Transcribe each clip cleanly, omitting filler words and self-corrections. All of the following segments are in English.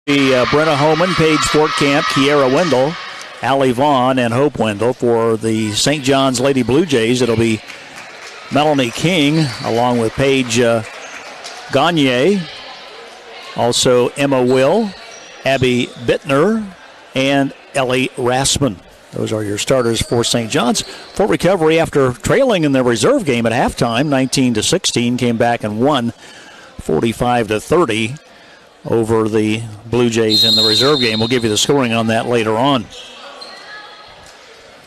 Brenna Holman, Paige Fortcamp, Kiera Wendell, Allie Vaughn, and Hope Wendell. For the St. John's Lady Blue Jays, it'll be Melanie King along with Paige Gagne, also Emma Will, Abby Bittner, and Ellie Rassman. Those are your starters for St. John's. Fort Recovery, after trailing in their reserve game at halftime, 19-16, came back and won 45-30 over the Blue Jays in the reserve game. We'll give you the scoring on that later on.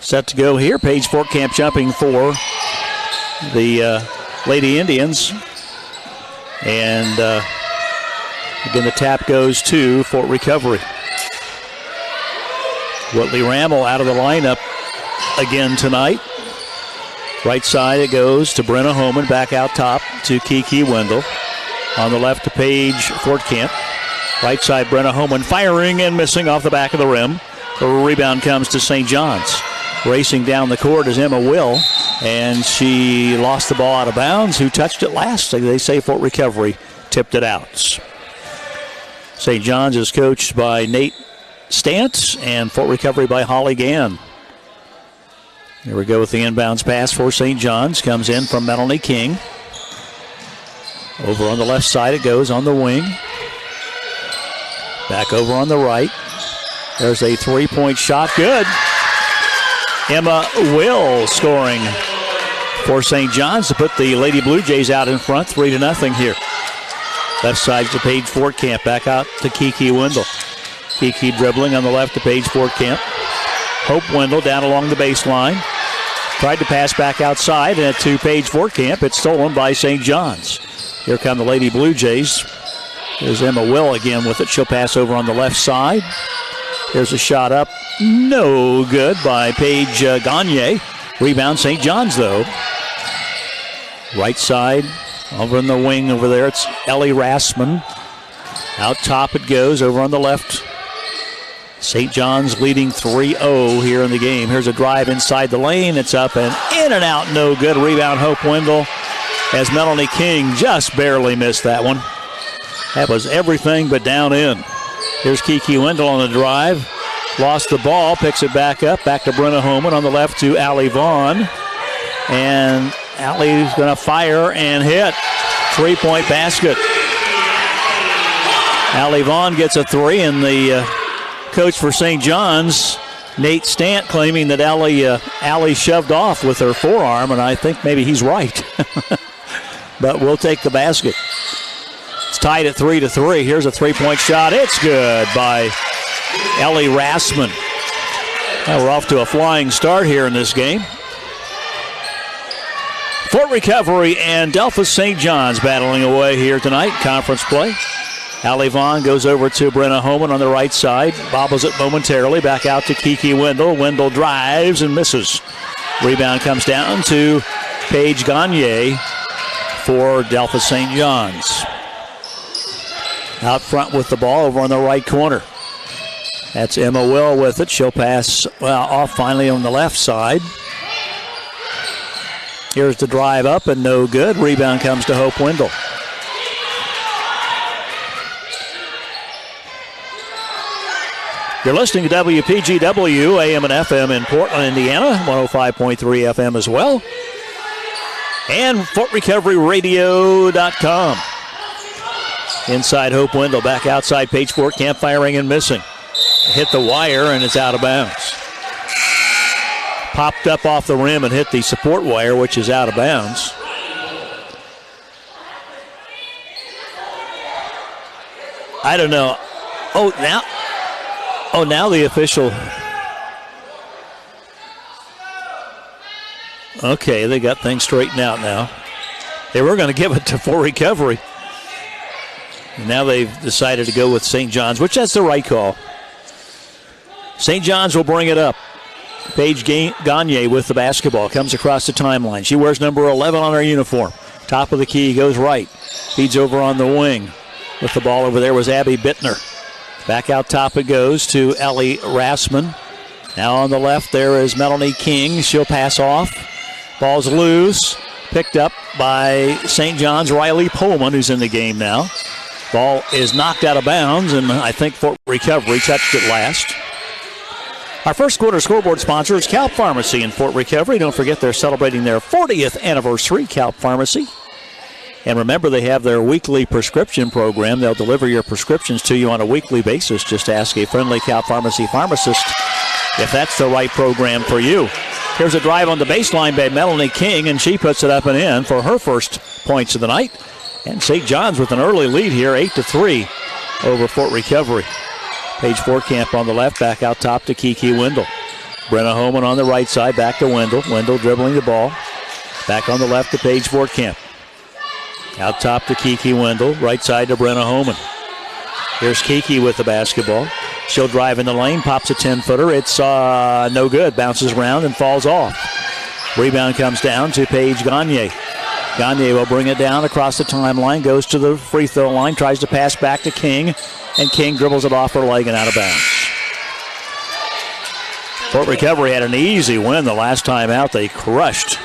Set to go here. Paige Fortcamp jumping for the Lady Indians. And again, the tap goes to Fort Recovery. Whitley Ramble out of the lineup again tonight. Right side it goes to Brenna Holman. Back out top to Kiki Wendell. On the left to Paige Fortcamp. Right side Brenna Holman firing and missing off the back of the rim. The rebound comes to St. John's. Racing down the court is Emma Will. And she lost the ball out of bounds. Who touched it last? They say Fort Recovery tipped it out. St. John's is coached by Nate Stantz, and Fort Recovery by Holly Gann. Here we go with the inbounds pass for St. John's. Comes in from Melanie King. Over on the left side it goes on the wing. Back over on the right. There's a three-point shot. Good. Emma Will scoring for St. John's to put the Lady Blue Jays out in front, 3-0 here. Left side to Paige Fortcamp. Back out to Kiki Wendell. Kiki dribbling on the left to Paige Fortcamp. Hope Wendell down along the baseline. Tried to pass back outside and to Paige Fortcamp. It's stolen by St. John's. Here come the Lady Blue Jays. There's Emma Will again with it. She'll pass over on the left side. There's a shot up. No good by Paige Gagne. Rebound St. John's though. Right side. Over in the wing over there, it's Ellie Rassman. Out top it goes over on the left. St. John's leading 3-0 here in the game. Here's a drive inside the lane. It's up and in and out. No good. Rebound Hope Wendell as Melanie King just barely missed that one. That was everything but down in. Here's Kiki Wendell on the drive. Lost the ball. Picks it back up. Back to Brenna Holman on the left to Allie Vaughn. And Allie's going to fire and hit. Three-point basket. Allie Vaughn gets a three, and the coach for St. John's, Nate Stant, claiming that Allie shoved off with her forearm, and I think maybe he's right. But we'll take the basket. It's tied at 3-3. Here's a three-point shot. It's good by Ellie Rassman. Now we're off to a flying start here in this game. Fort Recovery and Delphos St. John's battling away here tonight. Conference play. Allie Vaughn goes over to Brenna Holman on the right side. Bobbles it momentarily. Back out to Kiki Wendell. Wendell drives and misses. Rebound comes down to Paige Gagne for Delphos St. John's. Out front with the ball over on the right corner. That's Emma Will with it. She'll pass off finally on the left side. Here's the drive up and no good. Rebound comes to Hope Wendell. You're listening to WPGW, AM and FM in Portland, Indiana, 105.3 FM as well. And FortRecoveryRadio.com. Inside Hope Wendell, back outside Paige Fortcamp, firing and missing. Hit the wire and it's out of bounds. Popped up off the rim and hit the support wire, which is out of bounds. I don't know. Now the official. Okay, they got things straightened out now. They were going to give it to Fort Recovery. And now they've decided to go with St. John's, which that's the right call. St. John's will bring it up. Paige Gagne with the basketball. Comes across the timeline. She wears number 11 on her uniform. Top of the key, goes right. Feeds over on the wing. With the ball over there was Abby Bittner. Back out top it goes to Ellie Rassman. Now on the left there is Melanie King. She'll pass off. Ball's loose. Picked up by St. John's Riley Pullman, who's in the game now. Ball is knocked out of bounds, and I think Fort Recovery touched it last. Our first quarter scoreboard sponsor is Calp Pharmacy in Fort Recovery. Don't forget they're celebrating their 40th anniversary, Calp Pharmacy. And remember, they have their weekly prescription program. They'll deliver your prescriptions to you on a weekly basis. Just ask a friendly Calp Pharmacy pharmacist if that's the right program for you. Here's a drive on the baseline by Melanie King, and she puts it up and in for her first points of the night. And St. John's with an early lead here, 8-3 over Fort Recovery. Paige Fortcamp on the left, back out top to Kiki Wendell. Brenna Holman on the right side, back to Wendell. Wendell dribbling the ball. Back on the left to Paige Fortcamp. Out top to Kiki Wendell, right side to Brenna Holman. Here's Kiki with the basketball. She'll drive in the lane, pops a 10-footer. It's no good, bounces around and falls off. Rebound comes down to Paige Gagne. Gagne will bring it down across the timeline, goes to the free throw line, tries to pass back to King, and King dribbles it off her leg and out of bounds. Fort Recovery had an easy win the last time out. They crushed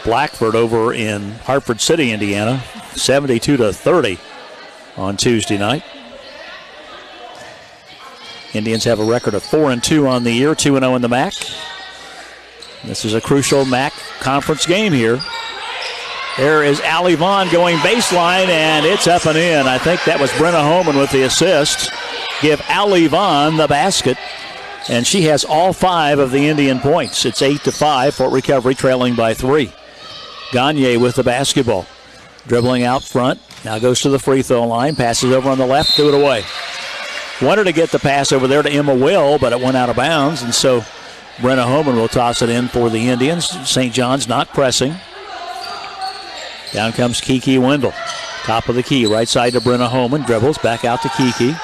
Blackford over in Hartford City, Indiana, 72-30 on Tuesday night. Indians have a record of 4-2 on the year, 2-0 in the MAC. This is a crucial MAC conference game here. There is Allie Vaughn going baseline, and it's up and in. I think that was Brenna Holman with the assist. Give Allie Vaughn the basket, and she has all 5 of the Indian points. It's 8-5, Fort Recovery trailing by 3. Gagne with the basketball. Dribbling out front, now goes to the free throw line, passes over on the left, threw it away. Wanted to get the pass over there to Emma Will, but it went out of bounds, and so Brenna Holman will toss it in for the Indians. St. John's not pressing. Down comes Kiki Wendell. Top of the key, right side to Brenna Holman. Dribbles back out to Kiki.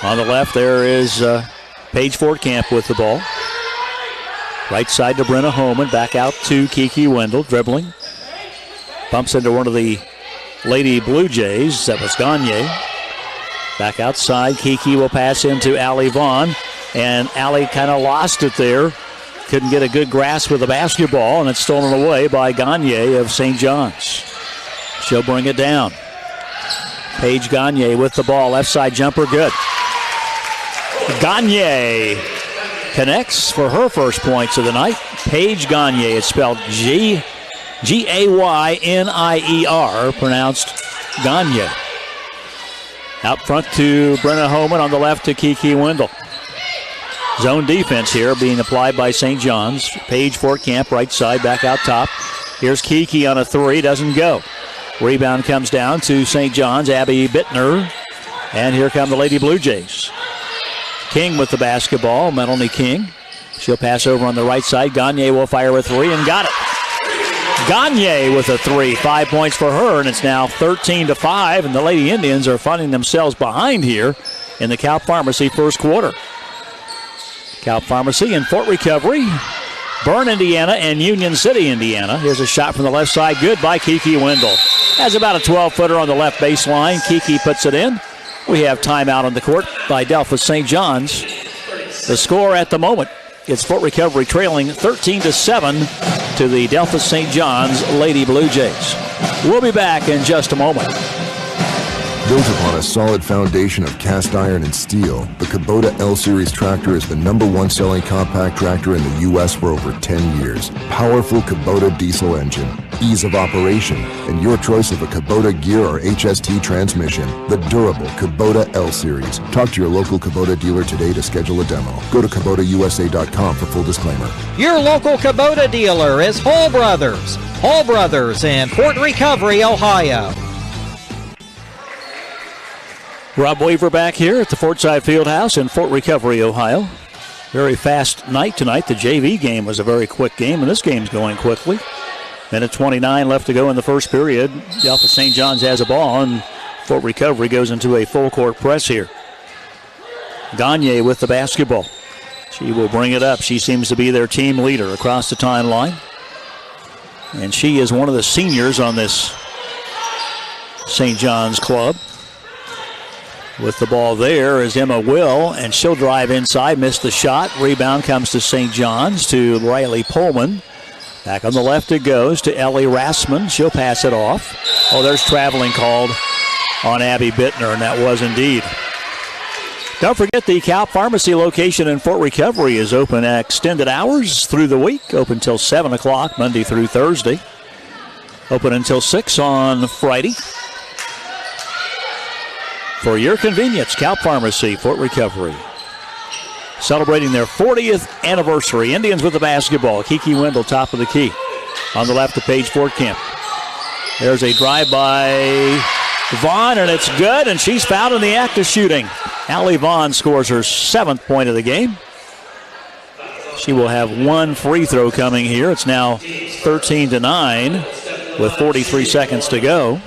On the left there is Paige Fortcamp with the ball. Right side to Brenna Holman. Back out to Kiki Wendell. Dribbling. Bumps into one of the Lady Blue Jays. That was Gagne. Back outside. Kiki will pass into Allie Vaughn. And Allie kind of lost it there. Couldn't get a good grasp with the basketball, and it's stolen away by Gagne of St. John's. She'll bring it down. Paige Gagne with the ball. Left side jumper, good. Gagne connects for her first points of the night. Paige Gagne. It's spelled Gaynier, pronounced Gagne. Out front to Brenna Holman, on the left to Kiki Wendell. Zone defense here being applied by St. John's. Paige Fortcamp, right side, back out top. Here's Kiki on a 3, doesn't go. Rebound comes down to St. John's, Abby Bittner. And here come the Lady Blue Jays. King with the basketball, Melanie King. She'll pass over on the right side. Gagne will fire a 3 and got it. Gagne with a 3, 5 points for her, and it's now 13-5, and the Lady Indians are finding themselves behind here in the Calp Pharmacy first quarter. Calp Pharmacy in Fort Recovery, Bern, Indiana, and Union City, Indiana. Here's a shot from the left side. Good by Kiki Wendell. Has about a 12-footer on the left baseline. Kiki puts it in. We have timeout on the court by Delphos St. John's. The score at the moment, it's Fort Recovery trailing 13-7 to the Delphos St. John's Lady Blue Jays. We'll be back in just a moment. Built upon a solid foundation of cast iron and steel, the Kubota L-Series tractor is the #1 selling compact tractor in the U.S. for over 10 years. Powerful Kubota diesel engine, ease of operation, and your choice of a Kubota gear or HST transmission. The durable Kubota L-Series. Talk to your local Kubota dealer today to schedule a demo. Go to KubotaUSA.com for full disclaimer. Your local Kubota dealer is Hall Brothers. Hall Brothers in Fort Recovery, Ohio. Rob Weaver back here at the Fortside Fieldhouse in Fort Recovery, Ohio. Very fast night tonight. The JV game was a very quick game, and this game's going quickly. Minute 29 left to go in the first period. Delphos St. John's has a ball, and Fort Recovery goes into a full-court press here. Gagne with the basketball. She will bring it up. She seems to be their team leader across the timeline. And she is one of the seniors on this St. John's club. With the ball there is Emma Will, and she'll drive inside, missed the shot. Rebound comes to St. John's, to Riley Pullman. Back on the left it goes to Ellie Rassman. She'll pass it off. Oh, there's traveling called on Abby Bittner, and that was indeed. Don't forget the Cal Pharmacy location in Fort Recovery is open at extended hours through the week, open until 7 o'clock Monday through Thursday, open until 6 on Friday. For your convenience, Cal Pharmacy, Fort Recovery. Celebrating their 40th anniversary. Indians with the basketball. Kiki Wendell, top of the key. On the left to Paige Fortcamp. There's a drive by Vaughn, and it's good, and she's fouled in the act of shooting. Allie Vaughn scores her 7th point of the game. She will have one free throw coming here. It's now 13-9 with 43 seconds to go.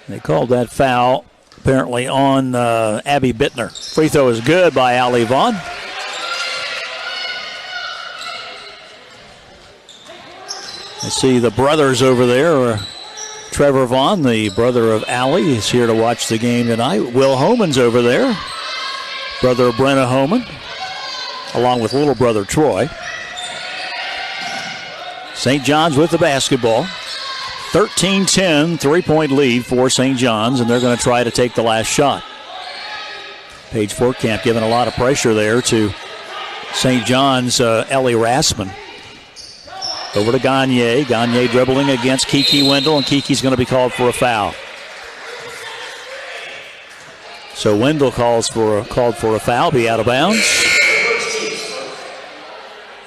They called that foul apparently on Abby Bittner. Free throw is good by Allie Vaughn. I see the brothers over there. Trevor Vaughn, the brother of Allie, is here to watch the game tonight. Will Homan's over there, brother of Brenna Homan, along with little brother Troy. St. John's with the basketball. 13-10, three-point lead for St. John's, and they're going to try to take the last shot. Paige Fortcamp giving a lot of pressure there to St. John's Ellie Rassman. Over to Gagne. Gagne dribbling against Kiki Wendell, and Kiki's going to be called for a foul. So Wendell called for a foul, be out of bounds.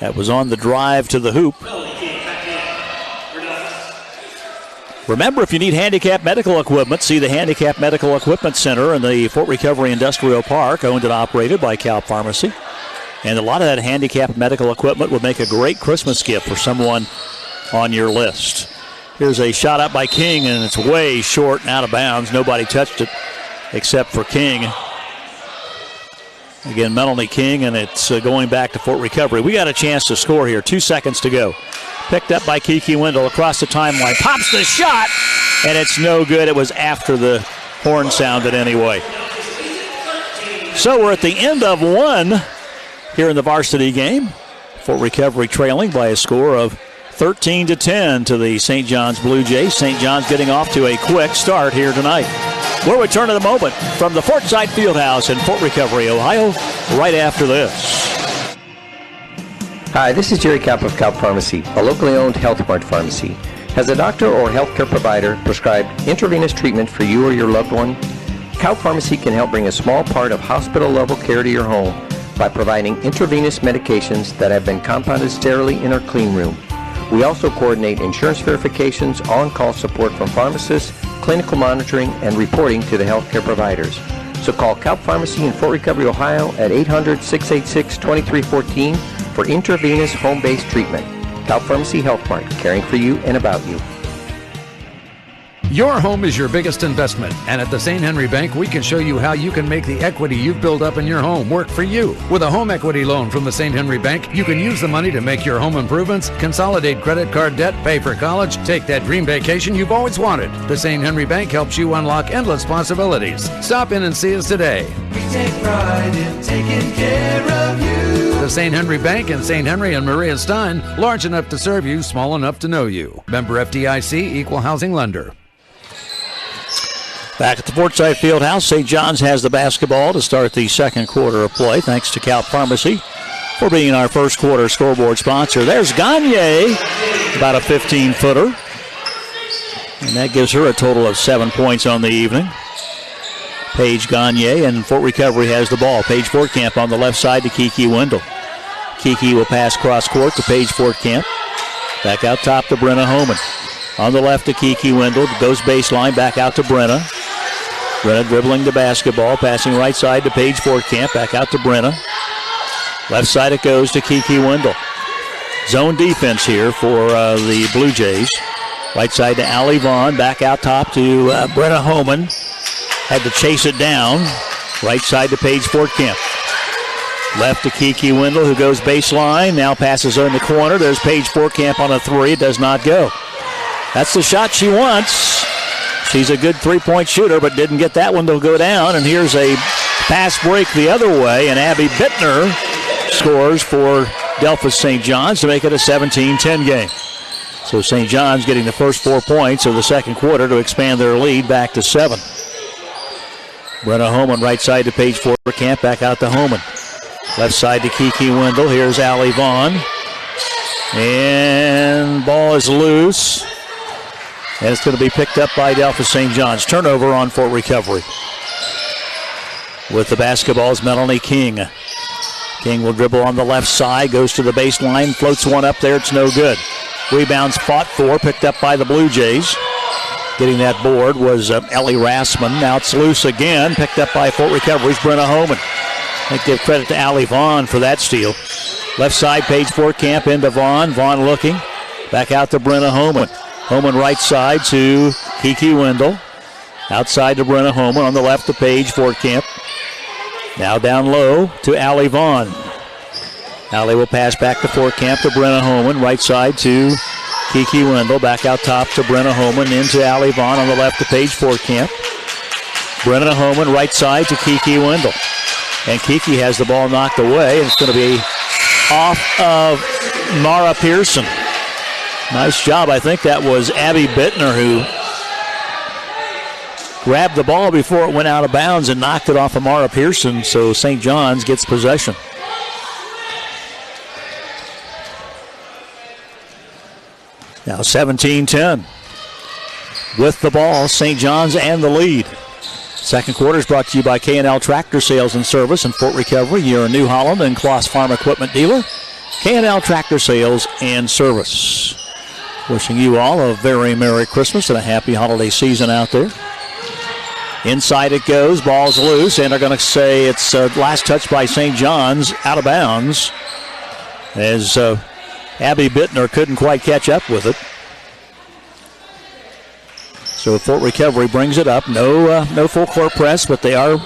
That was on the drive to the hoop. Remember, if you need handicap medical equipment, see the Handicap Medical Equipment Center in the Fort Recovery Industrial Park, owned and operated by Cal Pharmacy. And a lot of that handicapped medical equipment would make a great Christmas gift for someone on your list. Here's a shot up by King, and it's way short and out of bounds. Nobody touched it except for King. Again, Melanie King, and it's going back to Fort Recovery. We got a chance to score here. 2 seconds to go. Picked up by Kiki Wendell across the timeline. Pops the shot, and it's no good. It was after the horn sounded anyway. So we're at the end of one here in the varsity game. Fort Recovery trailing by a score of 13-10 to the St. John's Blue Jays. St. John's getting off to a quick start here tonight. We'll return in a moment from the Fortside Fieldhouse in Fort Recovery, Ohio, right after this. Hi, this is Jerry Kapp of Cal Pharmacy, a locally owned Health Mart pharmacy. Has a doctor or healthcare provider prescribed intravenous treatment for you or your loved one? Cal Pharmacy can help bring a small part of hospital-level care to your home by providing intravenous medications that have been compounded sterilely in our clean room. We also coordinate insurance verifications, on-call support from pharmacists, clinical monitoring, and reporting to the healthcare providers. So call Cal Pharmacy in Fort Recovery, Ohio at 800-686-2314 for intravenous home-based treatment. Cal Pharmacy Health Mart, caring for you and about you. Your home is your biggest investment, and at the St. Henry Bank, we can show you how you can make the equity you've built up in your home work for you. With a home equity loan from the St. Henry Bank, you can use the money to make your home improvements, consolidate credit card debt, pay for college, take that dream vacation you've always wanted. The St. Henry Bank helps you unlock endless possibilities. Stop in and see us today. We take pride in taking care of you. The St. Henry Bank in St. Henry and Maria Stein, large enough to serve you, small enough to know you. Member FDIC, Equal Housing Lender. Back at the Fortside Fieldhouse, St. John's has the basketball to start the second quarter of play. Thanks to Cal Pharmacy for being our first quarter scoreboard sponsor. There's Gagne, about a 15-footer. And that gives her a total of 7 points on the evening. Paige Gagne, and Fort Recovery has the ball. Paige Fortcamp on the left side to Kiki Wendell. Kiki will pass cross court to Paige Fortcamp. Back out top to Brenna Homan. On the left to Kiki Wendell. Goes baseline, back out to Brenna. Brenna dribbling the basketball, passing right side to Paige Fortcamp, back out to Brenna. Left side it goes to Kiki Wendell. Zone defense here for the Blue Jays. Right side to Allie Vaughn, back out top to Brenna Homan. Had to chase it down. Right side to Paige Fortcamp. Left to Kiki Wendell, who goes baseline, now passes in the corner. There's Paige Fortcamp on a three, it does not go. That's the shot she wants. She's a good three-point shooter, but didn't get that one to go down. And here's a pass break the other way, and Abby Bittner scores for Delphos St. John's to make it a 17-10 game. So St. John's getting the first 4 points of the second quarter to expand their lead back to 7. Brenna Homan right side to Paige Camp, back out to Homan. Left side to Kiki Wendell. Here's Allie Vaughn. And ball is loose. And it's going to be picked up by Delphos St. John's. Turnover on Fort Recovery. With the basketball is Melanie King. King will dribble on the left side, goes to the baseline, floats one up there. It's no good. Rebounds fought for, picked up by the Blue Jays. Getting that board was Ellie Rassman. Now it's loose again, picked up by Fort Recovery's Brenna Homan. I think give credit to Allie Vaughn for that steal. Left side, Paige Camp into Vaughn. Vaughn looking. Back out to Brenna Homan. Homan right side to Kiki Wendell. Outside to Brenna Homan. On the left to Paige Camp. Now down low to Allie Vaughn. Allie will pass back to Camp to Brenna Homan. Right side to Kiki Wendell. Back out top to Brenna Homan. Into Allie Vaughn on the left to Paige Camp. Brenna Homan right side to Kiki Wendell. And Kiki has the ball knocked away. And it's going to be off of Mara Pearson. Nice job. I think that was Abby Bittner who grabbed the ball before it went out of bounds and knocked it off of Mara Pearson. So St. John's gets possession. Now 17-10. With the ball, St. John's and the lead. Second quarter is brought to you by K&L Tractor Sales and Service in Fort Recovery. You're a New Holland and Kloss Farm Equipment dealer. K&L Tractor Sales and Service. Wishing you all a very Merry Christmas and a happy holiday season out there. Inside it goes, ball's loose, and they're going to say it's last touch by St. John's, out of bounds, as Abby Bittner couldn't quite catch up with it. So Fort Recovery brings it up. No full court press, but they are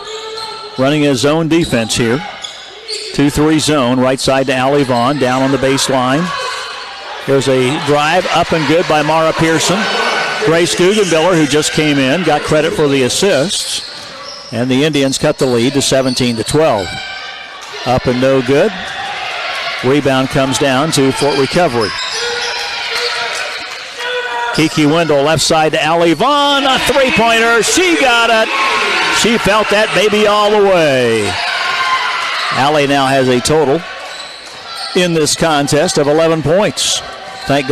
running a zone defense here. 2-3 zone, right side to Allie Vaughn, down on the baseline. There's a drive, up and good by Mara Pearson. Grace Guggenbiller, who just came in, got credit for the assists. And the Indians cut the lead to 17-12. Up and no good. Rebound comes down to Fort Recovery. Kiki Wendell left side to Allie Vaughn, a three-pointer. She got it. She felt that baby all the way. Allie now has a total in this contest of 11 points. Thank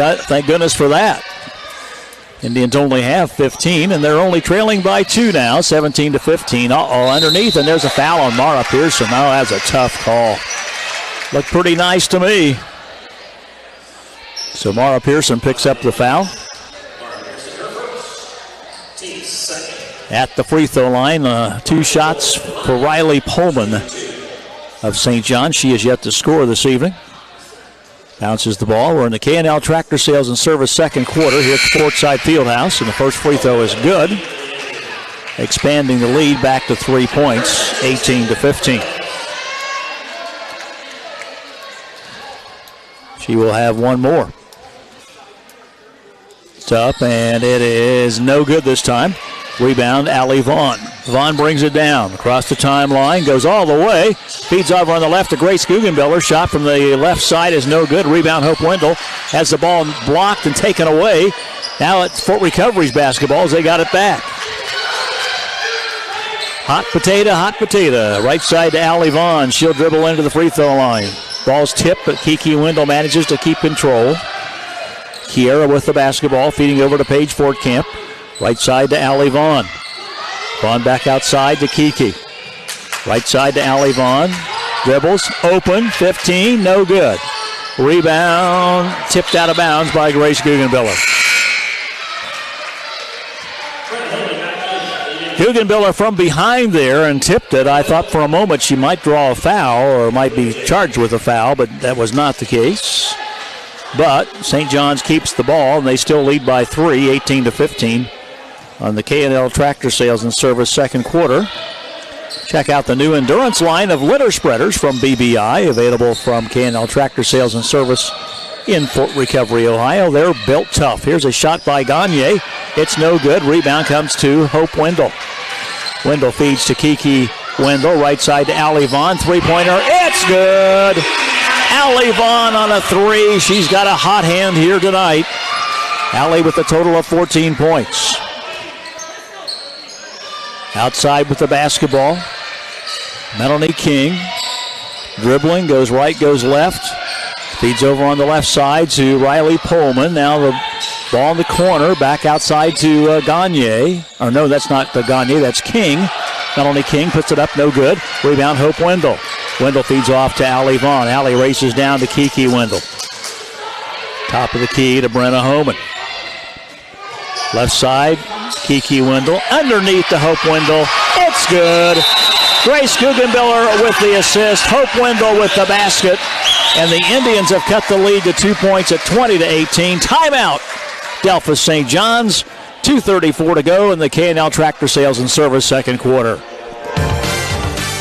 goodness for that. Indians only have 15, and they're only trailing by 2 now, 17-15. Underneath, and there's a foul on Mara Pearson. Oh, that's a tough call. Looked pretty nice to me. So Mara Pearson picks up the foul. At the free throw line, 2 shots for Riley Pullman of St. John. She is yet to score this evening. Bounces the ball. We're in the K&L Tractor Sales and Service second quarter here at the Portside Fieldhouse, and the first free throw is good. Expanding the lead back to 3 points, 18-15. She will have one more. It's up, and it is no good this time. Rebound, Allie Vaughn. Vaughn brings it down across the timeline, goes all the way, feeds over on the left to Grace Guggenbiller. Shot from the left side is no good. Rebound, Hope Wendell has the ball blocked and taken away. Now it's Fort Recovery's basketball as they got it back. Hot potato. Right side to Allie Vaughn. She'll dribble into the free throw line. Ball's tipped, but Kiki Wendell manages to keep control. Kiera with the basketball, feeding over to Paige Camp. Right side to Allie Vaughn. Vaughn back outside to Kiki. Right side to Allie Vaughn. Dribbles, open, 15, no good. Rebound, tipped out of bounds by Grace Guggenbiller. Guggenbiller from behind there and tipped it. I thought for a moment she might draw a foul or might be charged with a foul, but that was not the case. But St. John's keeps the ball, and they still lead by 3, 18-15 on the K&L Tractor Sales and Service second quarter. Check out the new Endurance line of litter spreaders from BBI, available from K&L Tractor Sales and Service in Fort Recovery, Ohio. They're built tough. Here's a shot by Gagne. It's no good. Rebound comes to Hope Wendell. Wendell feeds to Kiki Wendell. Right side to Allie Vaughn. Three-pointer. It's good. Allie Vaughn on a 3. She's got a hot hand here tonight. Allie with a total of 14 points. Outside with the basketball. Melanie King. Dribbling, goes right, goes left. Feeds over on the left side to Riley Pullman. Now the ball in the corner, back outside to Gagne. Or no, that's not Gagne, that's King. Melanie King puts it up, no good. Rebound, Hope Wendell. Wendell feeds off to Allie Vaughn. Allie races down to Kiki Wendell. Top of the key to Brenna Homan. Left side, Kiki Wendell. Underneath to Hope Wendell. It's good. Grace Guggenbiller with the assist. Hope Wendell with the basket. And the Indians have cut the lead to 2 points at 20-18. Timeout. Delphos St. John's. 2:34 to go in the K&L Tractor Sales and Service second quarter.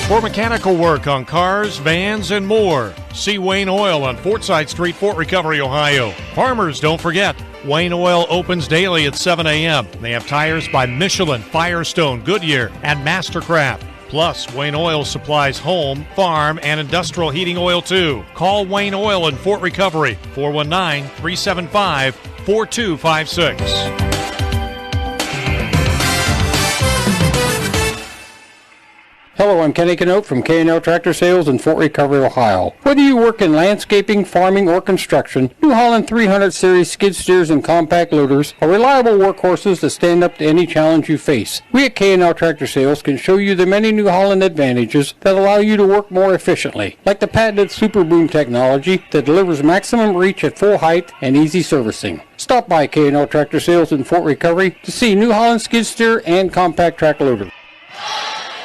For mechanical work on cars, vans, and more, see Wayne Oil on Fortside Street, Fort Recovery, Ohio. Farmers, don't forget, Wayne Oil opens daily at 7 a.m. They have tires by Michelin, Firestone, Goodyear, and Mastercraft. Plus, Wayne Oil supplies home, farm, and industrial heating oil too. Call Wayne Oil in Fort Recovery, 419-375-4256. Hello, I'm Kenny Canote from K&L Tractor Sales in Fort Recovery, Ohio. Whether you work in landscaping, farming, or construction, New Holland 300 Series skid steers and compact loaders are reliable workhorses that stand up to any challenge you face. We at K&L Tractor Sales can show you the many New Holland advantages that allow you to work more efficiently, like the patented Super Boom technology that delivers maximum reach at full height and easy servicing. Stop by K&L Tractor Sales in Fort Recovery to see New Holland skid steer and compact track loader.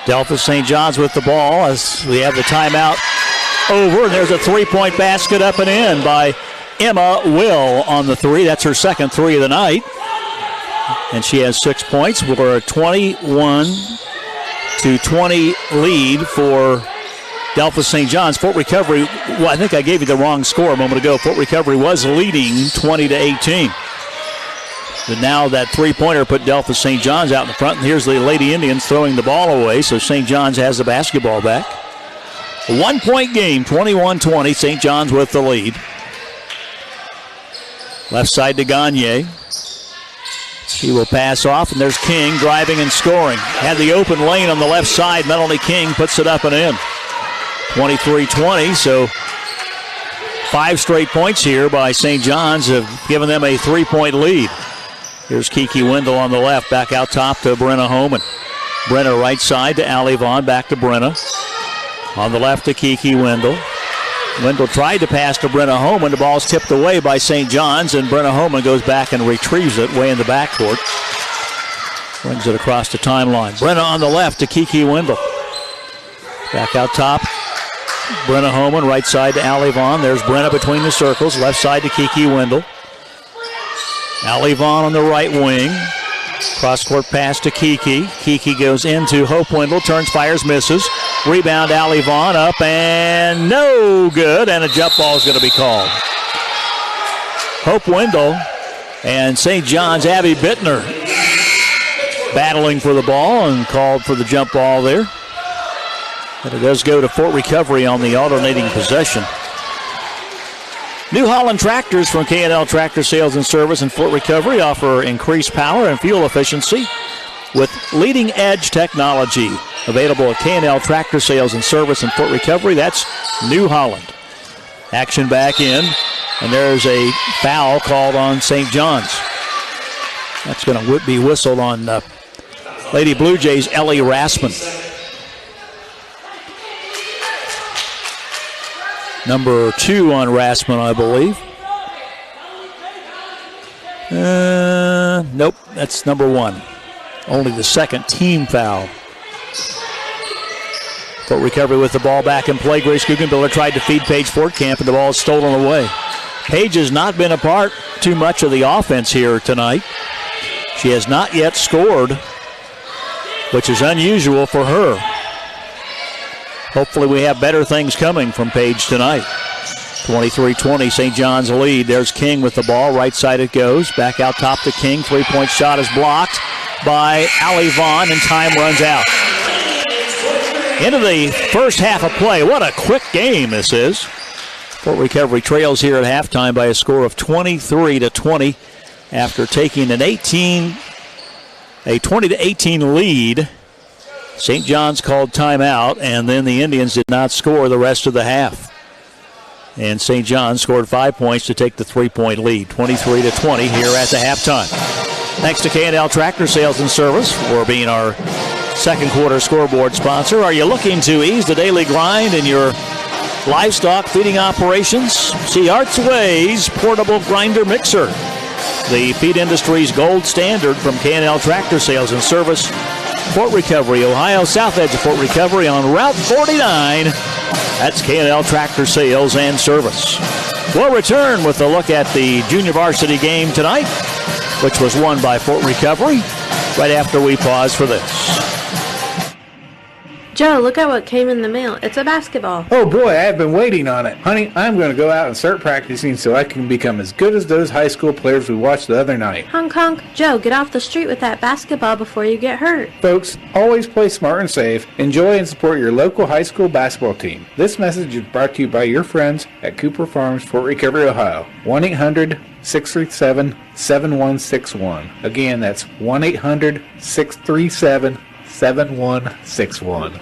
Delphos St. John's with the ball as we have the timeout over. And there's a three-point basket up and in by Emma Will on the three. That's her second three of the night. And she has 6 points. We're a 21-20 lead for Delphos St. John's. Fort Recovery, well, I think I gave you the wrong score a moment ago. Fort Recovery was leading 20-18. But now that three-pointer put Delphos St. John's out in front. And here's the Lady Indians throwing the ball away. So St. John's has the basketball back. A 1 point game, 21-20. St. John's with the lead. Left side to Gagne. He will pass off, and there's King driving and scoring. Had the open lane on the left side. Melanie King puts it up and in. 23-20, so 5 straight points here by St. John's have given them a 3-point lead. Here's Kiki Wendell on the left, back out top to Brenna Homan. Brenna right side to Allie Vaughn, back to Brenna. On the left to Kiki Wendell. Wendell tried to pass to Brenna Homan. The ball's tipped away by St. John's, and Brenna Homan goes back and retrieves it way in the backcourt. Brings it across the timeline. Brenna on the left to Kiki Wendell. Back out top. Brenna Homan, right side to Allie Vaughn. There's Brenna between the circles. Left side to Kiki Wendell. Allie Vaughn on the right wing. Cross-court pass to Kiki. Kiki goes into Hope Wendell. Turns, fires, misses. Rebound, Allie Vaughn up and no good. And a jump ball is going to be called. Hope Wendell and St. John's Abby Bittner battling for the ball and called for the jump ball there. But it does go to Fort Recovery on the alternating possession. New Holland tractors from K&L Tractor Sales and Service in Fort Recovery offer increased power and fuel efficiency with leading-edge technology. Available at K&L Tractor Sales and Service in Fort Recovery. That's New Holland. Action back in, and there's a foul called on St. John's. That's going to be whistled on Lady Blue Jays' Ellie Rassman. Number 2 on Rassman, I believe. Nope, that's number 1. Only the second team foul. Fort Recovery with the ball back in play. Grace Guggenbiller tried to feed Paige Fortcamp, and the ball is stolen away. Paige has not been a part too much of the offense here tonight. She has not yet scored, which is unusual for her. Hopefully we have better things coming from Paige tonight. 23-20, St. John's lead. There's King with the ball. Right side it goes. Back out top to King. Three-point shot is blocked by Allie Vaughn, and time runs out. Into the first half of play. What a quick game this is. Fort Recovery trails here at halftime by a score of 23-20. after taking a 20-18 lead. St. John's called timeout, and then the Indians did not score the rest of the half. And St. John's scored 5 points to take the 3-point lead, 23-20 here at the halftime. Thanks to K&L Tractor Sales and Service for being our second quarter scoreboard sponsor. Are you looking to ease the daily grind in your livestock feeding operations? See Arts Way's portable grinder mixer, the feed industry's gold standard from K&L Tractor Sales and Service, Fort Recovery, Ohio, south edge of Fort Recovery on Route 49. That's K&L Tractor Sales and Service. We'll return with a look at the junior varsity game tonight, which was won by Fort Recovery, right after we pause for this. Joe, look at what came in the mail. It's a basketball. Oh boy, I've been waiting on it. Honey, I'm going to go out and start practicing so I can become as good as those high school players we watched the other night. Honk honk. Joe, get off the street with that basketball before you get hurt. Folks, always play smart and safe. Enjoy and support your local high school basketball team. This message is brought to you by your friends at Cooper Farms, Fort Recovery, Ohio. 1-800-637-7161. Again, that's 1-800-637-7161.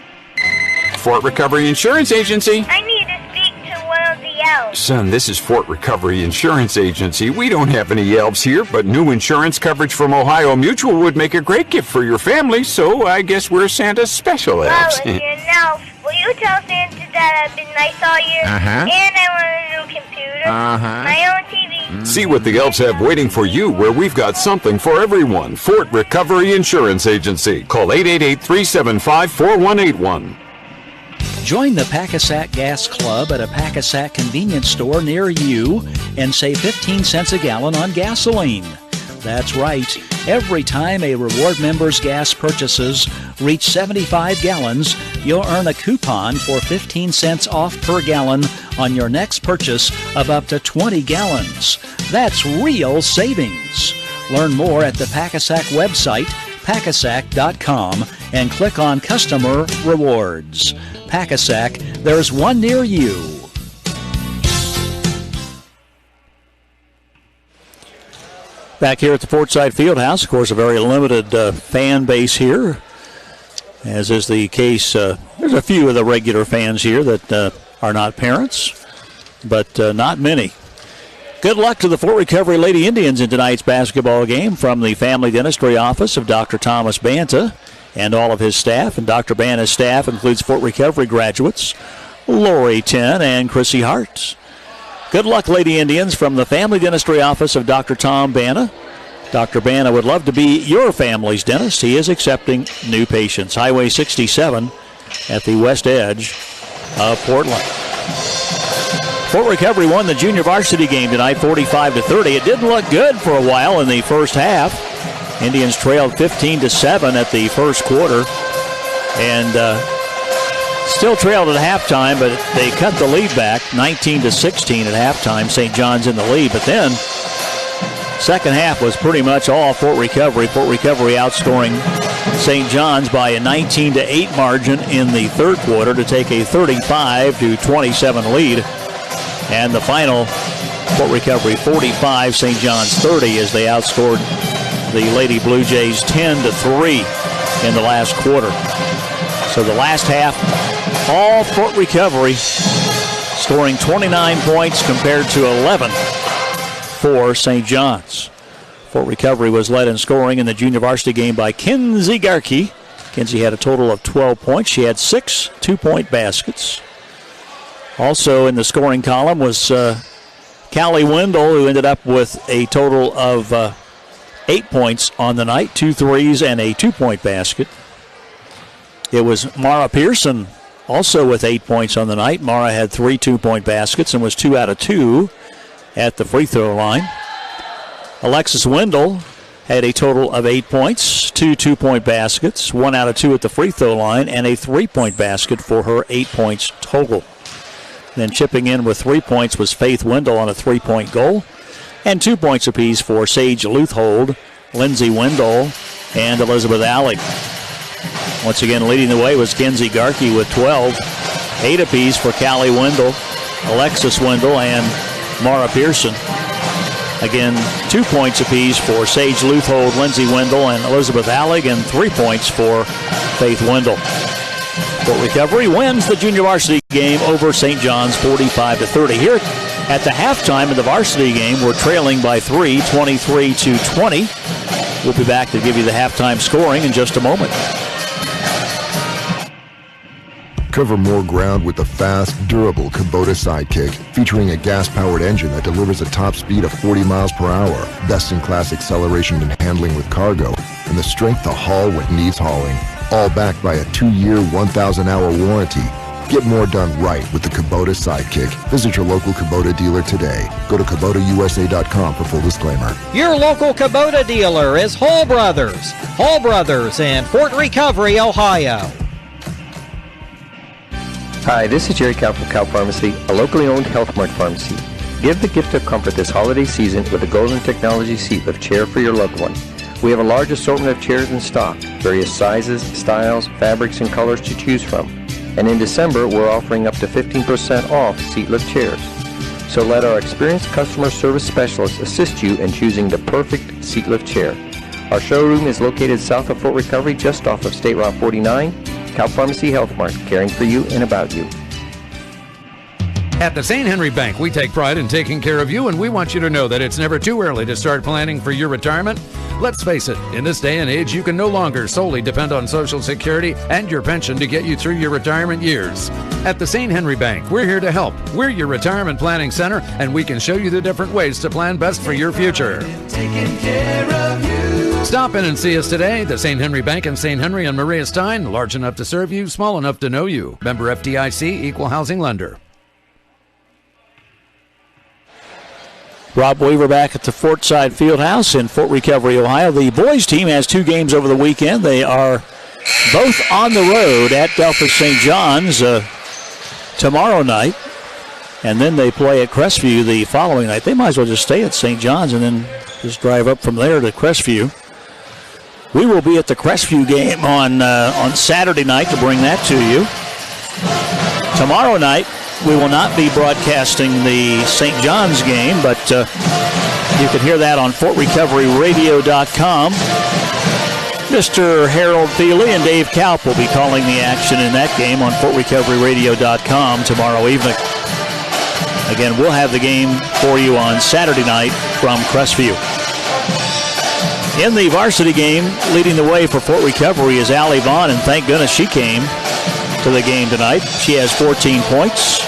Fort Recovery Insurance Agency. I need to speak to one of the elves. Son, this is Fort Recovery Insurance Agency. We don't have any elves here, but new insurance coverage from Ohio Mutual would make a great gift for your family, so I guess we're Santa's special elves. Well, if you're an elf, will you tell Santa that I've been nice all year? Uh-huh. And I want a new computer. Uh-huh. My own TV. See what the elves have waiting for you, where we've got something for everyone. Fort Recovery Insurance Agency. Call 888-375-4181. Join the Packasack Gas Club at a Packasack convenience store near you and save 15 cents a gallon on gasoline. That's right. Every time a reward member's gas purchases reach 75 gallons, you'll earn a coupon for 15 cents off per gallon on your next purchase of up to 20 gallons. That's real savings. Learn more at the Packasack website, packasack.com, and click on Customer Rewards. Packasack, there's one near you. Back here at the Portside Fieldhouse, of course, a very limited fan base here, as is the case. There's a few of the regular fans here that are not parents, but not many. Good luck to the Fort Recovery Lady Indians in tonight's basketball game from the Family Dentistry Office of Dr. Thomas Banta and all of his staff. And Dr. Banta's staff includes Fort Recovery graduates Lori Ten and Chrissy Hart. Good luck, Lady Indians, from the Family Dentistry Office of Dr. Tom Banta. Dr. Banta would love to be your family's dentist. He is accepting new patients. Highway 67 at the west edge of Portland. Fort Recovery won the junior varsity game tonight, 45-30. It didn't look good for a while in the first half. Indians trailed 15-7 at the first quarter, and still trailed at halftime, but they cut the lead back 19-16 at halftime. St. John's in the lead, but then second half was pretty much all Fort Recovery. Fort Recovery outscoring St. John's by a 19-8 margin in the third quarter to take a 35-27 lead. And the final, Fort Recovery 45, St. John's 30, as they outscored the Lady Blue Jays 10-3 in the last quarter. So the last half, all Fort Recovery, scoring 29 points compared to 11 for St. John's. Fort Recovery was led in scoring in the junior varsity game by Kinsey Garkey. Kinsey had a total of 12 points. She had 6 two-point baskets. Also in the scoring column was Callie Wendell, who ended up with a total of 8 points on the night, 2 threes and a 2-point basket. It was Mara Pearson also with 8 points on the night. Mara had 3 2-point baskets and was 2 out of 2 at the free throw line. Alexis Wendell had a total of 8 points, 2 2-point baskets, 1 out of 2 at the free throw line, and a 3-point basket for her 8 points total. Then chipping in with 3 points was Faith Wendell on a 3-point goal, and 2 points apiece for Sage Luthold, Lindsay Wendell, and Elizabeth Alley. Once again, leading the way was Kinsey Garkey with 12, 8 apiece for Callie Wendell, Alexis Wendell, and Mara Pearson. Again, 2 points apiece for Sage Luthold, Lindsay Wendell, and Elizabeth Allig, and 3 points for Faith Wendell. Fort Recovery wins the junior varsity game over St. John's 45-30. Here at the halftime of the varsity game, we're trailing by 3, 23-20. We'll be back to give you the halftime scoring in just a moment. Cover more ground with the fast, durable Kubota Sidekick, featuring a gas-powered engine that delivers a top speed of 40 miles per hour, best-in-class acceleration and handling with cargo, and the strength to haul what needs hauling, all backed by a 2-year, 1,000-hour warranty. Get more done right with the Kubota Sidekick. Visit your local Kubota dealer today. Go to KubotaUSA.com for full disclaimer. Your local Kubota dealer is Hall Brothers. Hall Brothers in Fort Recovery, Ohio. Hi, this is Jerry Cow from Cow Pharmacy, a locally owned Health Mart pharmacy. Give the gift of comfort this holiday season with a Golden Technology seat lift chair for your loved one. We have a large assortment of chairs in stock, various sizes, styles, fabrics, and colors to choose from. And in December, we're offering up to 15% off seat lift chairs. So let our experienced customer service specialists assist you in choosing the perfect seat lift chair. Our showroom is located south of Fort Recovery, just off of State Route 49. Cow Pharmacy Health Mart, caring for you and about you. At the St. Henry Bank, we take pride in taking care of you, and we want you to know that it's never too early to start planning for your retirement. Let's face it, in this day and age, you can no longer solely depend on Social Security and your pension to get you through your retirement years. At the St. Henry Bank, we're here to help. We're your retirement planning center, and we can show you the different ways to plan best for your future. Taking care of you. Stop in and see us today. The St. Henry Bank in St. Henry and Maria Stein, large enough to serve you, small enough to know you. Member FDIC, equal housing lender. Rob Weaver back at the Fortside Fieldhouse in Fort Recovery, Ohio. The boys team has 2 games over the weekend. They are both on the road at Delphos St. John's tomorrow night, and then they play at Crestview the following night. They might as well just stay at St. John's and then just drive up from there to Crestview. We will be at the Crestview game on Saturday night to bring that to you. Tomorrow night, we will not be broadcasting the St. John's game, but you can hear that on FortRecoveryRadio.com. Mr. Harold Thiele and Dave Kaup will be calling the action in that game on FortRecoveryRadio.com tomorrow evening. Again, we'll have the game for you on Saturday night from Crestview. In the varsity game, leading the way for Fort Recovery is Allie Vaughn, and thank goodness she came to the game tonight. She has 14 points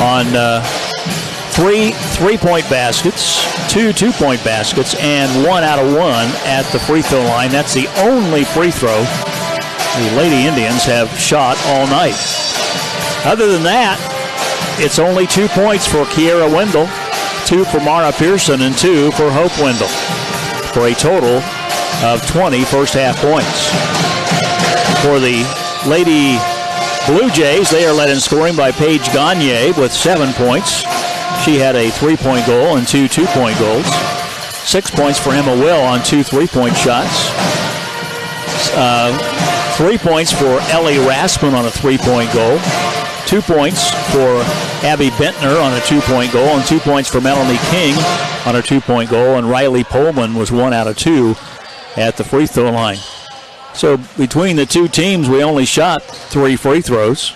on 3 3-point baskets, 2 2-point baskets, and 1 out of 1 at the free throw line. That's the only free throw the Lady Indians have shot all night. Other than that, it's only 2 points for Kiera Wendell, 2 for Mara Pearson, and 2 for Hope Wendell, for a total of 20 first-half points. For the Lady Blue Jays, they are led in scoring by Paige Gagne with 7 points. She had a 3-point goal and 2 2-point goals. 6 points for Emma Will on 2 3-point shots. 3 points for Ellie Raspman on a 3-point goal. 2 points for Abby Bentner on a 2-point goal, and 2 points for Melanie King on a 2-point goal, and Riley Pullman was 1 out of 2 at the free throw line. So between the two teams, we only shot 3 free throws,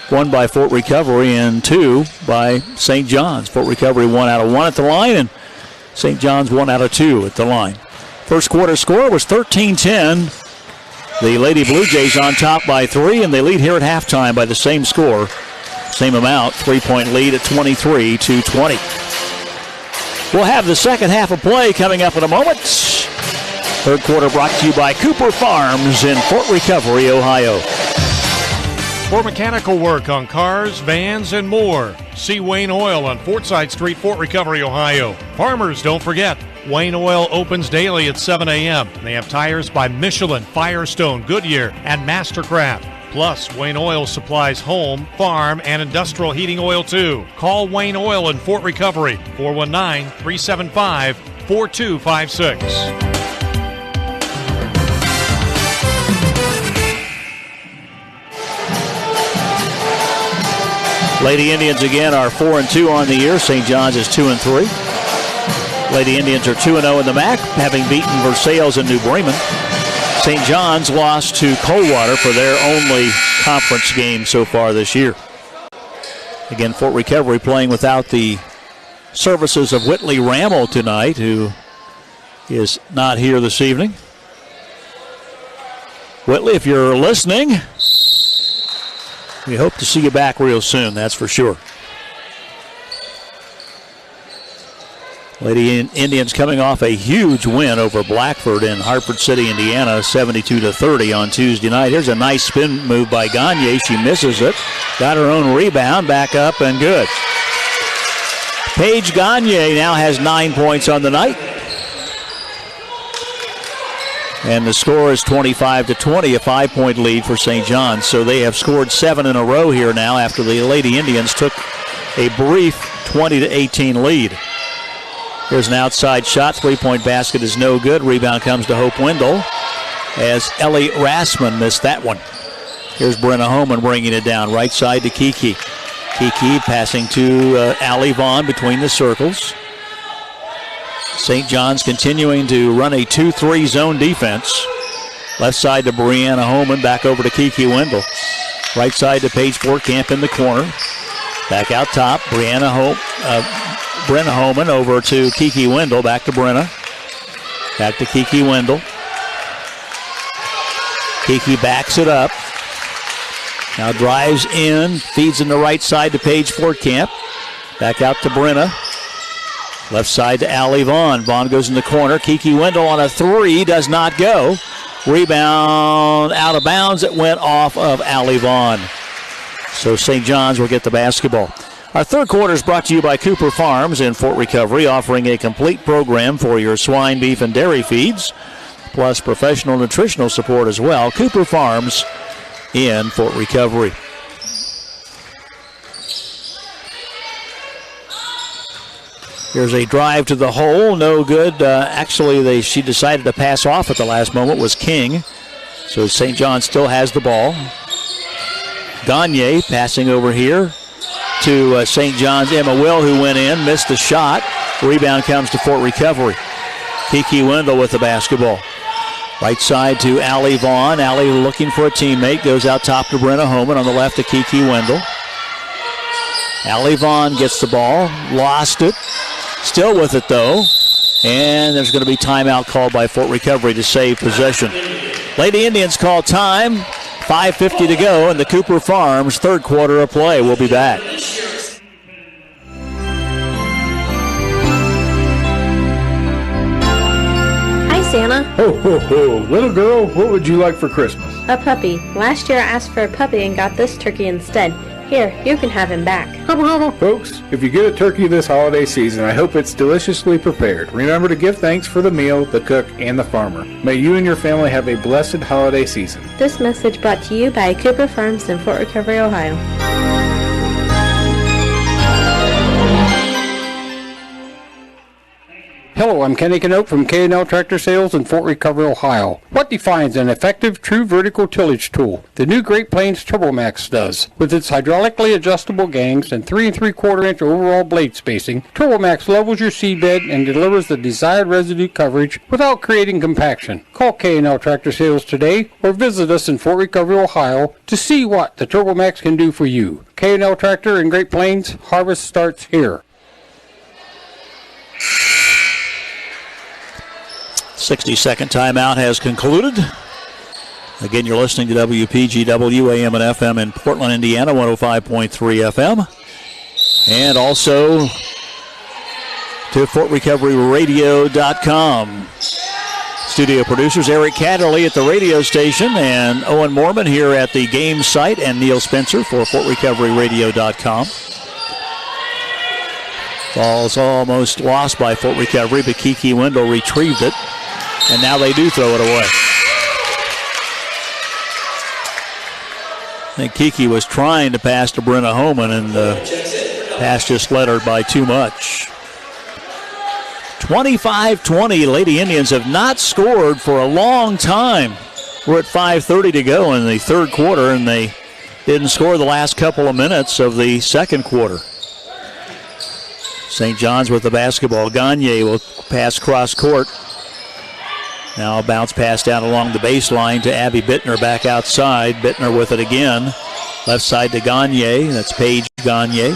1 by Fort Recovery and 2 by St. John's. Fort Recovery 1 out of 1 at the line, and St. John's 1 out of 2 at the line. First quarter score was 13-10. The Lady Blue Jays on top by 3, and they lead here at halftime by the same score, same amount, 3-point lead at 23-20. We'll have the second half of play coming up in a moment. Third quarter brought to you by Cooper Farms in Fort Recovery, Ohio. For mechanical work on cars, vans, and more, see Wayne Oil on Fortside Street, Fort Recovery, Ohio. Farmers, don't forget, Wayne Oil opens daily at 7 a.m. They have tires by Michelin, Firestone, Goodyear, and Mastercraft. Plus, Wayne Oil supplies home, farm, and industrial heating oil too. Call Wayne Oil in Fort Recovery, 419-375-4256. Lady Indians again are 4-2 on the year. St. John's is 2-3. Lady Indians are 2-0 in the MAC, having beaten Versailles and New Bremen. St. John's lost to Coldwater for their only conference game so far this year. Again, Fort Recovery playing without the services of Whitley Rammel tonight, who is not here this evening. Whitley, if you're listening, we hope to see you back real soon, that's for sure. Lady Indians coming off a huge win over Blackford in Hartford City, Indiana, 72-30 on Tuesday night. Here's a nice spin move by Gagne. She misses it. Got her own rebound, back up and good. Paige Gagne now has 9 points on the night. And the score is 25-20, a 5-point lead for St. John's. So they have scored 7 in a row here now after the Lady Indians took a brief 20-18 lead. Here's an outside shot. 3-point basket is no good. Rebound comes to Hope Wendell as Ellie Rassman missed that one. Here's Brenna Homan bringing it down. Right side to Kiki. Kiki passing to Allie Vaughn between the circles. St. John's continuing to run a 2-3 zone defense. Left side to Brianna Homan. Back over to Kiki Wendell. Right side to Paige Fortcamp in the corner. Back out top. Brenna Homan over to Kiki Wendell. Back to Brenna. Back to Kiki Wendell. Kiki backs it up. Now drives in. Feeds in the right side to Paige Fortcamp. Back out to Brenna. Left side to Allie Vaughn. Vaughn goes in the corner. Kiki Wendell on a 3. Does not go. Rebound out of bounds. It went off of Allie Vaughn. So St. John's will get the basketball. Our third quarter is brought to you by Cooper Farms in Fort Recovery, offering a complete program for your swine, beef, and dairy feeds, plus professional nutritional support as well. Cooper Farms in Fort Recovery. Here's a drive to the hole, no good. Actually, she decided to pass off at the last moment, was King. So St. John still has the ball. Gagne passing over here to St. John's Emma Will, who went in, missed the shot. Rebound comes to Fort Recovery. Kiki Wendell with the basketball. Right side to Allie Vaughn. Allie looking for a teammate. Goes out top to Brenna Homan. On the left to Kiki Wendell. Allie Vaughn gets the ball. Lost it. Still with it, though. And there's going to be timeout called by Fort Recovery to save possession. Lady Indians call time. 5:50 to go in the Cooper Farms third quarter of play. We'll be back. Hi, Santa. Ho, ho, ho. Little girl, what would you like for Christmas? A puppy. Last year I asked for a puppy and got this turkey instead. Here, you can have him back. Folks, if you get a turkey this holiday season, I hope it's deliciously prepared. Remember to give thanks for the meal, the cook, and the farmer. May you and your family have a blessed holiday season. This message brought to you by Cooper Farms in Fort Recovery, Ohio. Hello, I'm Kenny Canope from K&L Tractor Sales in Fort Recovery, Ohio. What defines an effective, true vertical tillage tool? The new Great Plains TurboMax does. With its hydraulically adjustable gangs and 3 3/4 inch overall blade spacing, TurboMax levels your seedbed and delivers the desired residue coverage without creating compaction. Call K&L Tractor Sales today or visit us in Fort Recovery, Ohio to see what the TurboMax can do for you. K&L Tractor in Great Plains, harvest starts here. 60-second timeout has concluded. Again, you're listening to WPGW AM and FM in Portland, Indiana, 105.3 FM. And also to FortRecoveryRadio.com. Studio producers Eric Catterley at the radio station and Owen Mormon here at the game site, and Neil Spencer for FortRecoveryRadio.com. Ball's almost lost by Fort Recovery, but Kiki Wendell retrieved it. And now they do throw it away. I think Kiki was trying to pass to Brenna Homan, and the pass just led her by too much. 25-20. Lady Indians have not scored for a long time. We're at 5:30 to go in the third quarter, and they didn't score the last couple of minutes of the second quarter. St. John's with the basketball. Gagne will pass cross court. Now a bounce pass down along the baseline to Abby Bittner back outside. Bittner with it again. Left side to Gagne. That's Paige Gagne.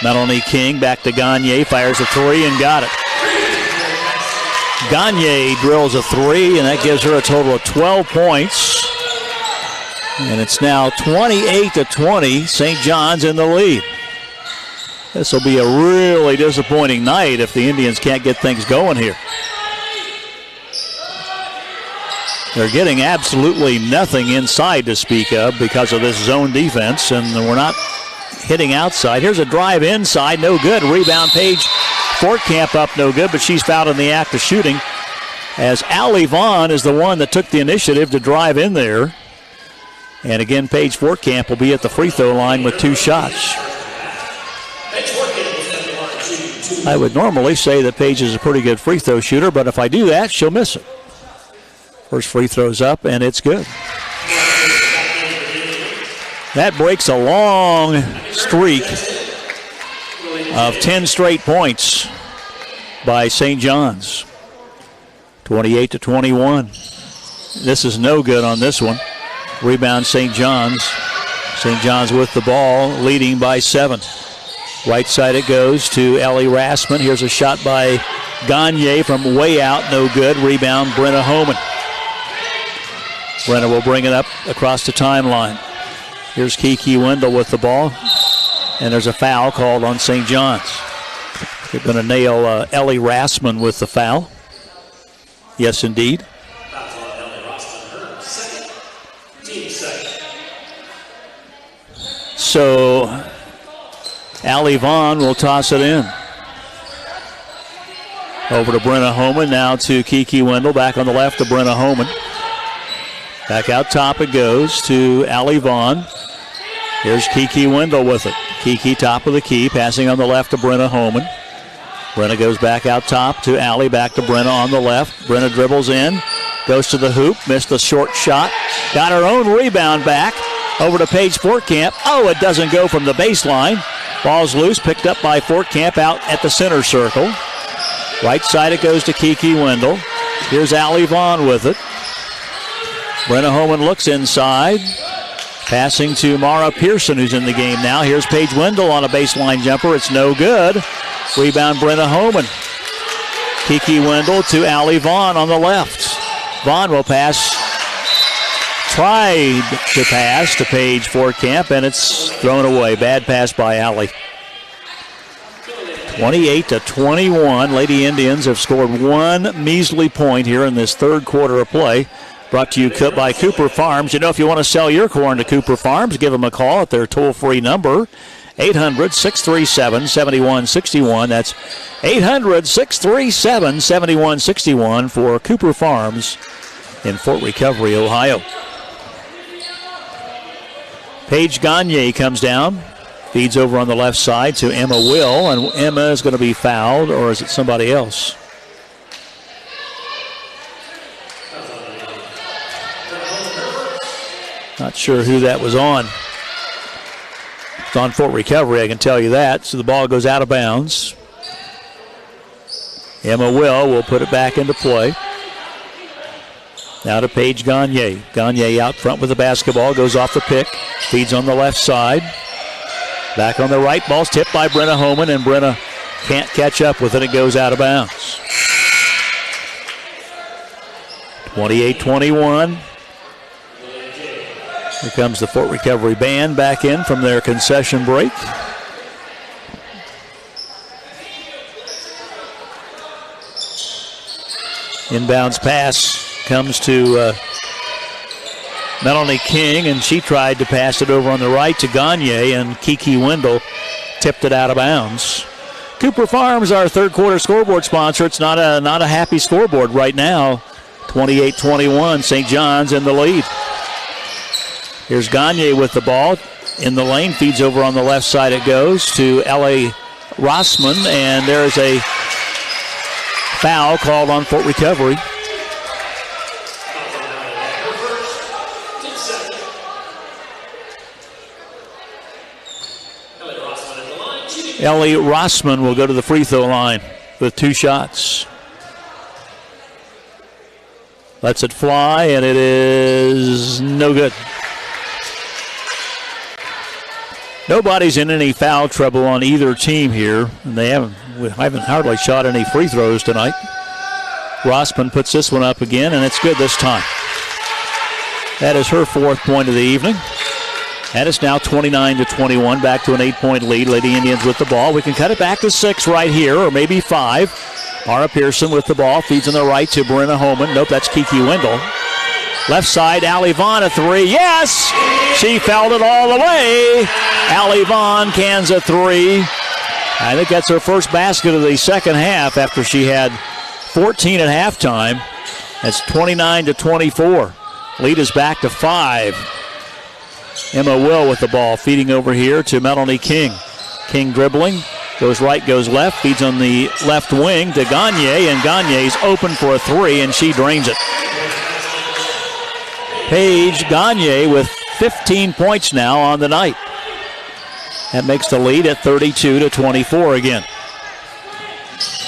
Melanie King back to Gagne. Fires a three and got it. Gagne drills a three, and that gives her a total of 12 points. And it's now 28-20. St. John's in the lead. This will be a really disappointing night if the Indians can't get things going here. They're getting absolutely nothing inside to speak of because of this zone defense, and we're not hitting outside. Here's a drive inside, no good. Rebound, Paige Fortcamp up, no good, but she's fouled in the act of shooting, as Allie Vaughn is the one that took the initiative to drive in there. And again, Paige Fortcamp will be at the free throw line with 2 shots. I would normally say that Paige is a pretty good free throw shooter, but if I do that, she'll miss it. First free throw's up, and it's good. That breaks a long streak of 10 straight points by St. John's. 28-21. This is no good on this one. Rebound St. John's. St. John's with the ball, leading by 7. Right side it goes to Ellie Rassman. Here's a shot by Gagne from way out, no good. Rebound Brenna Homan. Brenna will bring it up across the timeline. Here's Kiki Wendell with the ball, and there's a foul called on St. John's. They're going to nail Ellie Rassman with the foul. Yes, indeed. So Allie Vaughn will toss it in. Over to Brenna Homan, now to Kiki Wendell. Back on the left to Brenna Homan. Back out top it goes to Allie Vaughn. Here's Kiki Wendell with it. Kiki top of the key, passing on the left to Brenna Homan. Brenna goes back out top to Allie, back to Brenna on the left. Brenna dribbles in, goes to the hoop, missed a short shot. Got her own rebound back. Over to Paige Fortcamp. Oh, it doesn't go from the baseline. Ball's loose, picked up by Fortcamp out at the center circle. Right side it goes to Kiki Wendell. Here's Allie Vaughn with it. Brenna Homan looks inside. Passing to Mara Pearson, who's in the game now. Here's Paige Wendell on a baseline jumper. It's no good. Rebound Brenna Homan. Kiki Wendell to Allie Vaughn on the left. Vaughn will pass. Tried to pass to Paige Fortcamp, and it's thrown away. Bad pass by Allie. 28-21. Lady Indians have scored one measly point here in this third quarter of play. Brought to you by Cooper Farms. You know, if you want to sell your corn to Cooper Farms, give them a call at their toll-free number, 800-637-7161. That's 800-637-7161 for Cooper Farms in Fort Recovery, Ohio. Paige Gagne comes down, feeds over on the left side to Emma Will, and Emma is going to be fouled, or is it somebody else? Not sure who that was on. It's on Fort Recovery, I can tell you that. So the ball goes out of bounds. Emma will put it back into play. Now to Paige Gagne. Gagne out front with the basketball, goes off the pick, feeds on the left side. Back on the right, ball's tipped by Brenna Homan, and Brenna can't catch up with it. It goes out of bounds. 28-21. Here comes the Fort Recovery band back in from their concession break. Inbounds pass comes to Melanie King, and she tried to pass it over on the right to Gagne, and Kiki Wendell tipped it out of bounds. Cooper Farms, our third quarter scoreboard sponsor. It's not a happy scoreboard right now. 28-21, St. John's in the lead. Here's Gagne with the ball in the lane, feeds over on the left side it goes to Ellie Rossman, and there's a foul called on Fort Recovery. Ellie Rossman will go to the free throw line with 2 shots. Lets it fly, and it is no good. Nobody's in any foul trouble on either team here, and they haven't hardly shot any free throws tonight. Rossman puts this one up again, and it's good this time. That is her 4th point of the evening. And it's now 29-21, back to an 8-point lead. Lady Indians with the ball. We can cut it back to 6 right here, or maybe 5. Mara Pearson with the ball, feeds on the right to Brenna Holman. Nope, that's Kiki Wendell. Left side, Allie Vaughn, a 3. Yes! She fouled it all the way. Allie Vaughn cans a 3. I think that's her first basket of the second half after she had 14 at halftime. That's 29-24. Lead is back to 5. Emma Will with the ball, feeding over here to Melanie King. King dribbling. Goes right, goes left, feeds on the left wing to Gagne, and Gagne's open for a 3, and she drains it. Paige Gagne with 15 points now on the night. That makes the lead at 32-24 again.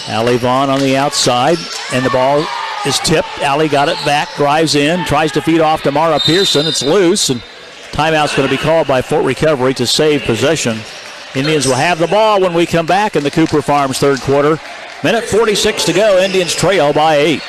Allie Vaughn on the outside, and the ball is tipped. Allie got it back, drives in, tries to feed off to Mara Pearson. It's loose, and timeout's going to be called by Fort Recovery to save possession. Indians will have the ball when we come back in the Cooper Farms third quarter. Minute 46 to go. Indians trail by 8.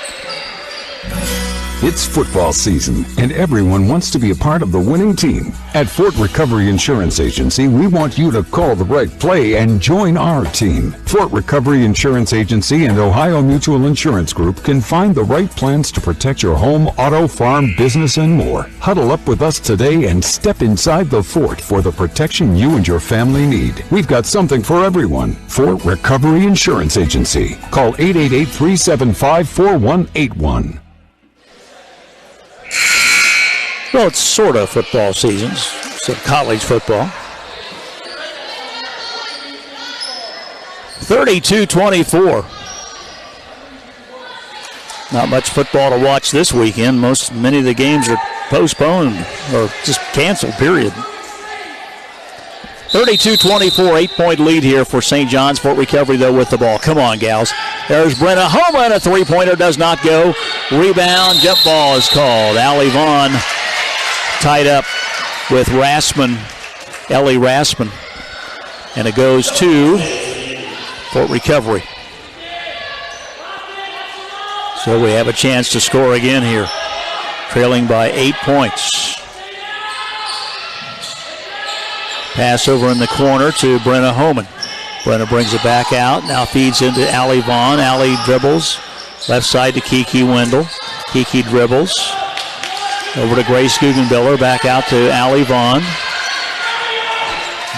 It's football season, and everyone wants to be a part of the winning team. At Fort Recovery Insurance Agency, we want you to call the right play and join our team. Fort Recovery Insurance Agency and Ohio Mutual Insurance Group can find the right plans to protect your home, auto, farm, business, and more. Huddle up with us today and step inside the fort for the protection you and your family need. We've got something for everyone. Fort Recovery Insurance Agency. Call 888-375-4181. Well, it's sort of football season, so college football. 32-24. Not much football to watch this weekend. Many of the games are postponed or just canceled, period. 32-24, 8-point lead here for St. John's. Fort Recovery, though, with the ball. Come on, gals. There's Brenna Holman. A three-pointer does not go. Rebound, jump ball is called. Allie Vaughn tied up with Ellie Rassman. And it goes to Fort Recovery. So we have a chance to score again here. Trailing by 8 points. Pass over in the corner to Brenna Holman. Brenna brings it back out. Now feeds into Allie Vaughn. Allie dribbles. Left side to Kiki Wendell. Kiki dribbles. Over to Grace Guggenbiller. Back out to Allie Vaughn.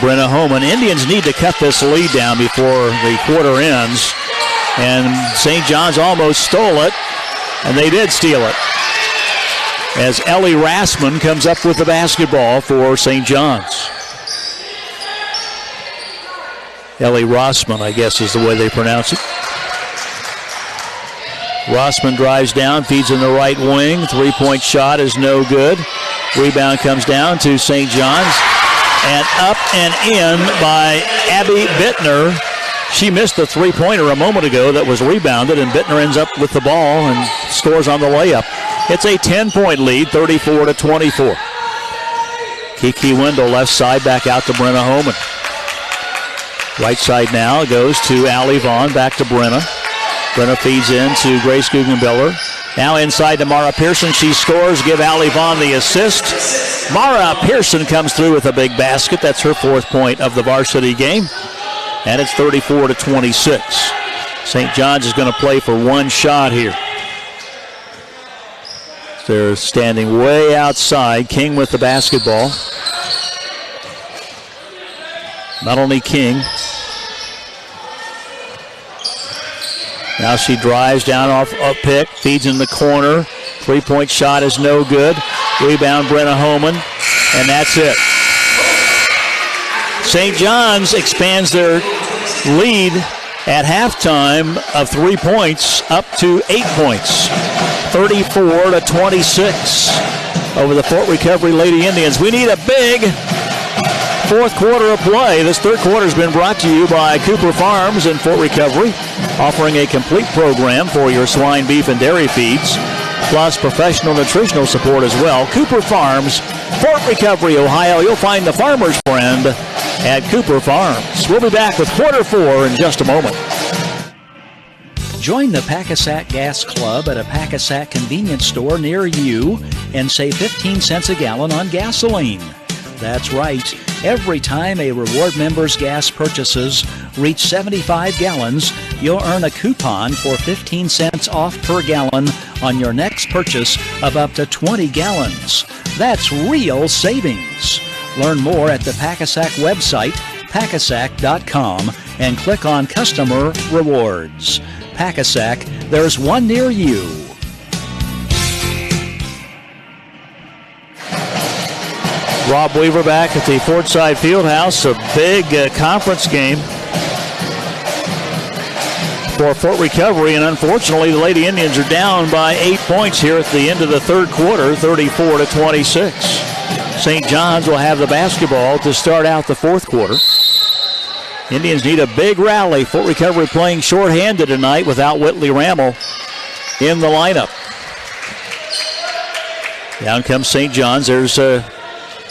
Brenna Holman. Indians need to cut this lead down before the quarter ends. And St. John's almost stole it. And they did steal it. As Ellie Rassman comes up with the basketball for St. John's. Ellie Rossman, I guess is the way they pronounce it. Rossman drives down, feeds in the right wing. Three-point shot is no good. Rebound comes down to St. John's. And up and in by Abby Bittner. She missed the three-pointer a moment ago that was rebounded, and Bittner ends up with the ball and scores on the layup. It's a 10-point lead, 34-24. Kiki Wendell left side, back out to Brenna Holman. Right side now goes to Allie Vaughn, back to Brenna. Brenna feeds in to Grace Guggenbiller. Now inside to Mara Pearson. She scores, give Allie Vaughn the assist. Mara Pearson comes through with a big basket. That's her 4th point of the varsity game. And it's 34-26. St. John's is going to play for one shot here. They're standing way outside. King with the basketball. Melanie King. Now she drives down off a pick, feeds in the corner. Three-point shot is no good. Rebound, Brenna Holman, and that's it. St. John's expands their lead at halftime of 3 points up to 8 points. 34-26 over the Fort Recovery Lady Indians. We need a big fourth quarter of play. This third quarter has been brought to you by Cooper Farms in Fort Recovery, offering a complete program for your swine, beef, and dairy feeds, plus professional nutritional support as well. Cooper Farms, Fort Recovery, Ohio. You'll find the farmer's friend at Cooper Farms. We'll be back with quarter four in just a moment. Join the Packasack Gas Club at a Packasack convenience store near you and save 15 cents a gallon on gasoline. That's right. Every time a reward member's gas purchases reach 75 gallons, you'll earn a coupon for 15 cents off per gallon on your next purchase of up to 20 gallons. That's real savings. Learn more at the Packasack website, packasack.com, and click on Customer Rewards. Packasack, there's one near you. Rob Weaver back at the Fordside Fieldhouse. A big conference game for Fort Recovery, and unfortunately the Lady Indians are down by 8 points here at the end of the third quarter, 34-26. St. John's will have the basketball to start out the fourth quarter. Indians need a big rally. Fort Recovery playing shorthanded tonight without Whitley Rammel in the lineup. Down comes St. John's. There's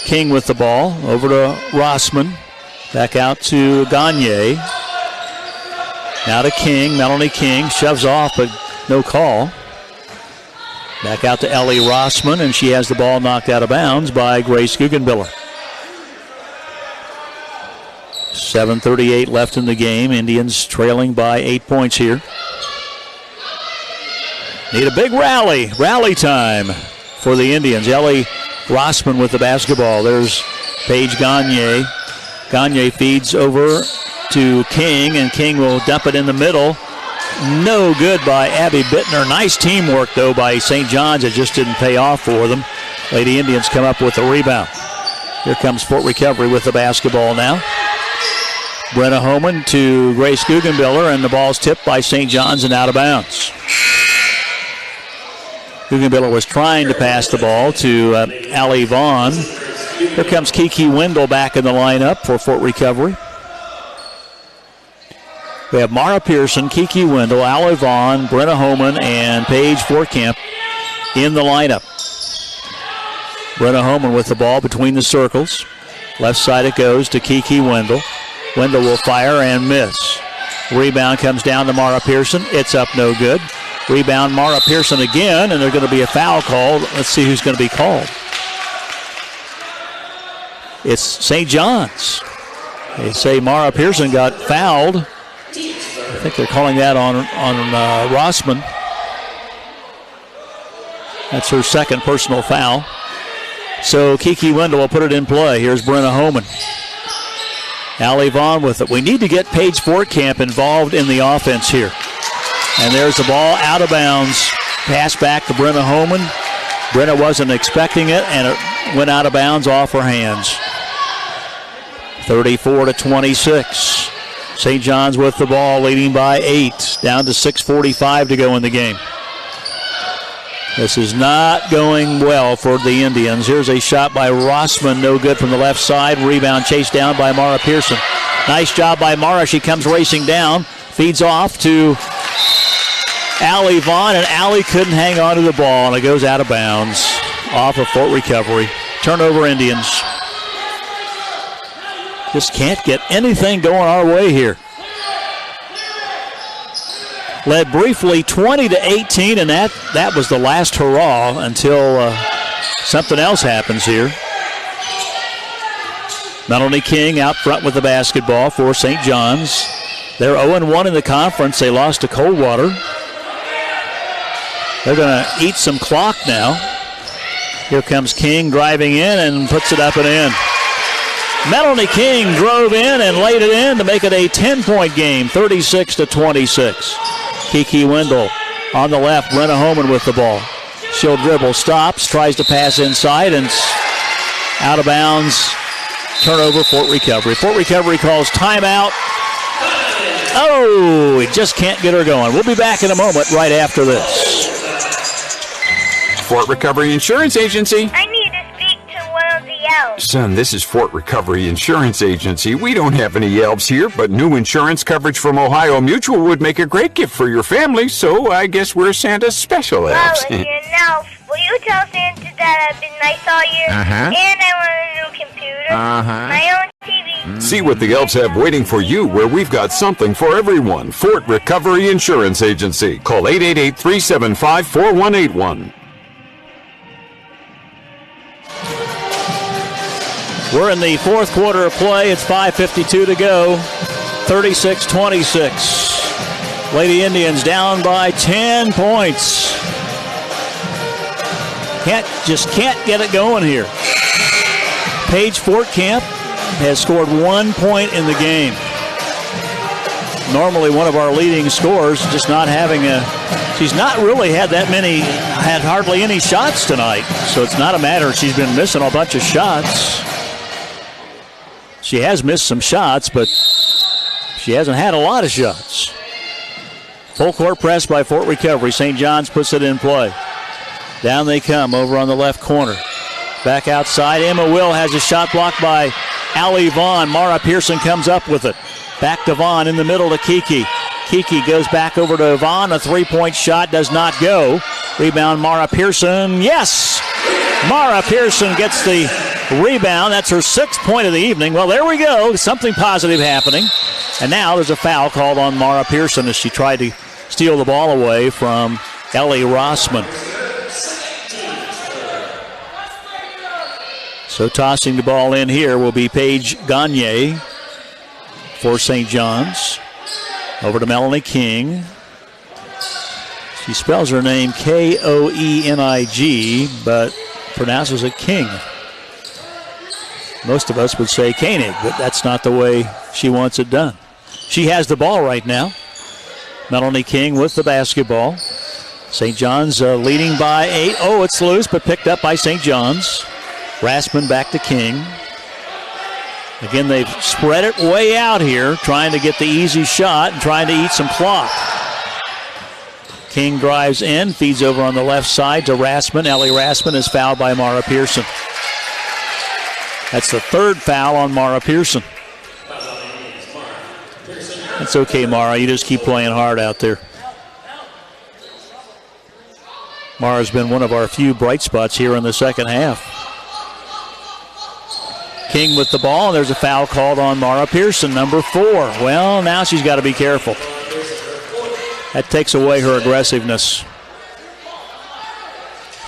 King with the ball. Over to Rossman. Back out to Gagne. Now to King. Melanie King shoves off, but no call. Back out to Ellie Rossman, and she has the ball knocked out of bounds by Grace Guggenbiller. 7:38 left in the game. Indians trailing by 8 points here. Need a big rally. Rally time for the Indians. Ellie Rossman with the basketball. There's Paige Gagne. Gagne feeds over to King, and King will dump it in the middle. No good by Abby Bittner. Nice teamwork, though, by St. John's. It just didn't pay off for them. Lady Indians come up with a rebound. Here comes Fort Recovery with the basketball now. Brenna Homan to Grace Guggenbiller, and the ball's tipped by St. John's and out of bounds. Guggenbiller was trying to pass the ball to Allie Vaughn. Here comes Kiki Wendell back in the lineup for Fort Recovery. We have Mara Pearson, Kiki Wendell, Allie Vaughn, Brenna Homan, and Paige Forkamp in the lineup. Brenna Homan with the ball between the circles. Left side it goes to Kiki Wendell. Wendell will fire and miss. Rebound comes down to Mara Pearson. It's up, no good. Rebound, Mara Pearson again, and there's going to be a foul called. Let's see who's going to be called. It's St. John's. They say Mara Pearson got fouled. I think they're calling that on Rossman. That's her second personal foul. So Kiki Wendell will put it in play. Here's Brenna Homan. Allie Vaughn with it. We need to get Paige Forkamp involved in the offense here. And there's the ball out of bounds. Pass back to Brenna Homan. Brenna wasn't expecting it, and it went out of bounds off her hands. 34-26. St. John's with the ball, leading by 8. Down to 6:45 to go in the game. This is not going well for the Indians. Here's a shot by Rossman, no good from the left side. Rebound chased down by Mara Pearson. Nice job by Mara. She comes racing down, feeds off to Allie Vaughn, and Allie couldn't hang on to the ball, and it goes out of bounds off of Fort Recovery. Turnover Indians. Just can't get anything going our way here. Led briefly 20-18, and that was the last hurrah until something else happens here. Melanie King out front with the basketball for St. John's. They're 0-1 in the conference. They lost to Coldwater. They're going to eat some clock now. Here comes King driving in and puts it up and in. Melanie King drove in and laid it in to make it a 10-point game, 36-26. Kiki Wendell on the left, Brenna Homan with the ball. She'll dribble, stops, tries to pass inside, and out of bounds. Turnover, Fort Recovery. Fort Recovery calls timeout. Oh, we just can't get her going. We'll be back in a moment right after this. Fort Recovery Insurance Agency. I need to speak to one of the elves. Son, this is Fort Recovery Insurance Agency. We don't have any elves here, but new insurance coverage from Ohio Mutual would make a great gift for your family, so I guess we're Santa's special elves. Well, if you're an elf, will you tell Santa that I've been nice all year? Uh-huh. And I want a new computer. Uh-huh. My own TV. See what the elves have waiting for you, where we've got something for everyone. Fort Recovery Insurance Agency. Call 888-375-4181. We're in the fourth quarter of play. It's 5:52 to go. 36-26. Lady Indians down by 10 points. Can't get it going here. Paige Fortcamp has scored 1 point in the game. Normally one of our leading scorers, just not having she's not really had hardly any shots tonight. So it's not a matter, she's been missing a bunch of shots. She has missed some shots, but she hasn't had a lot of shots. Full court press by Fort Recovery. St. John's puts it in play. Down they come over on the left corner. Back outside. Emma Will has a shot blocked by Allie Vaughn. Mara Pearson comes up with it. Back to Vaughn in the middle to Kiki. Kiki goes back over to Vaughn. A three-point shot does not go. Rebound Mara Pearson. Yes! Mara Pearson gets the rebound. That's her 6th point of the evening. Well, there we go. Something positive happening. And now there's a foul called on Mara Pearson as she tried to steal the ball away from Ellie Rossman. So tossing the ball in here will be Paige Gagne for St. John's. Over to Melanie King. She spells her name Koenig, but pronounces it King. Most of us would say Koenig, but that's not the way she wants it done. She has the ball right now. Melanie King with the basketball. St. John's leading by 8. Oh, it's loose, but picked up by St. John's. Rassman back to King. Again, they've spread it way out here, trying to get the easy shot and trying to eat some clock. King drives in, feeds over on the left side to Rassman. Ellie Rassman is fouled by Mara Pearson. That's the 3rd foul on Mara Pearson. It's okay, Mara. You just keep playing hard out there. Mara's been one of our few bright spots here in the second half. King with the ball, and there's a foul called on Mara Pearson, number 4. Well, now she's got to be careful. That takes away her aggressiveness.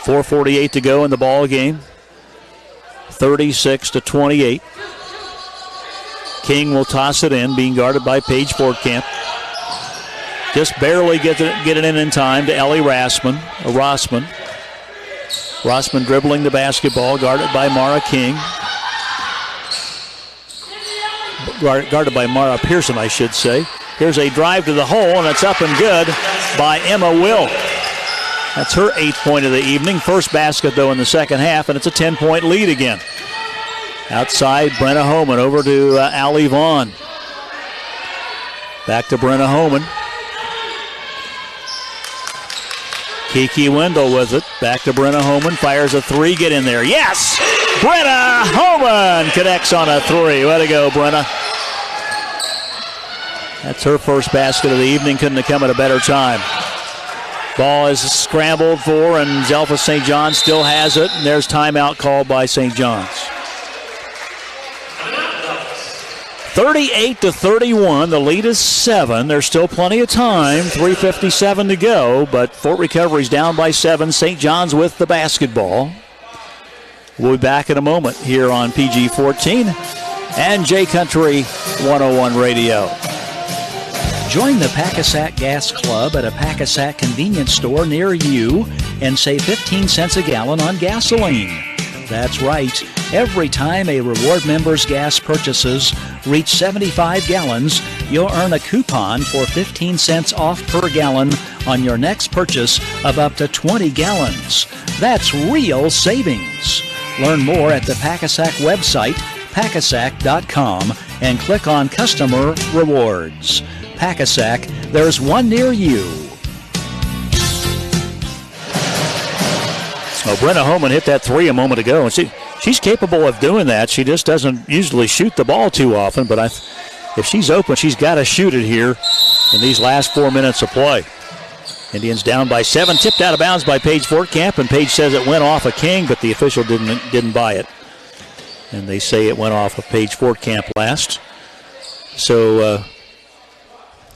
4:48 to go in the ball game. 36-28. King will toss it in, being guarded by Paige Fortcamp. Just barely get it in time to Ellie Rossman. Rossman dribbling the basketball, guarded by Mara King. Guarded by Mara Pearson, I should say. Here's a drive to the hole, and it's up and good by Emma Will. That's her 8th point of the evening. First basket, though, in the second half, and it's a 10-point lead again. Outside, Brenna Homan over to Allie Vaughn. Back to Brenna Homan. Kiki Wendell with it. Back to Brenna Homan. Fires a 3. Get in there. Yes! Brenna Homan connects on a 3. Way to go, Brenna. That's her first basket of the evening. Couldn't have come at a better time. Ball is scrambled for, and Delphos St. John's still has it. And there's timeout called by St. John's. 38-31. The lead is 7. There's still plenty of time. 3:57 to go, but Fort Recovery's down by 7. St. John's with the basketball. We'll be back in a moment here on PG-14 and J Country 101 Radio. Join the Packasack Gas Club at a Packasack convenience store near you and save 15 cents a gallon on gasoline. That's right. Every time a reward member's gas purchases reach 75 gallons, you'll earn a coupon for 15 cents off per gallon on your next purchase of up to 20 gallons. That's real savings. Learn more at the Packasack website, packasack.com, and click on Customer Rewards. Packasack, there's one near you. Well, Brenna Homan hit that 3 a moment ago, and She's capable of doing that. She just doesn't usually shoot the ball too often, but if she's open, she's got to shoot it here in these last 4 minutes of play. Indians down by 7, tipped out of bounds by Paige Fortcamp, and Paige says it went off of King, but the official didn't buy it. And they say it went off of Paige Fortcamp last. So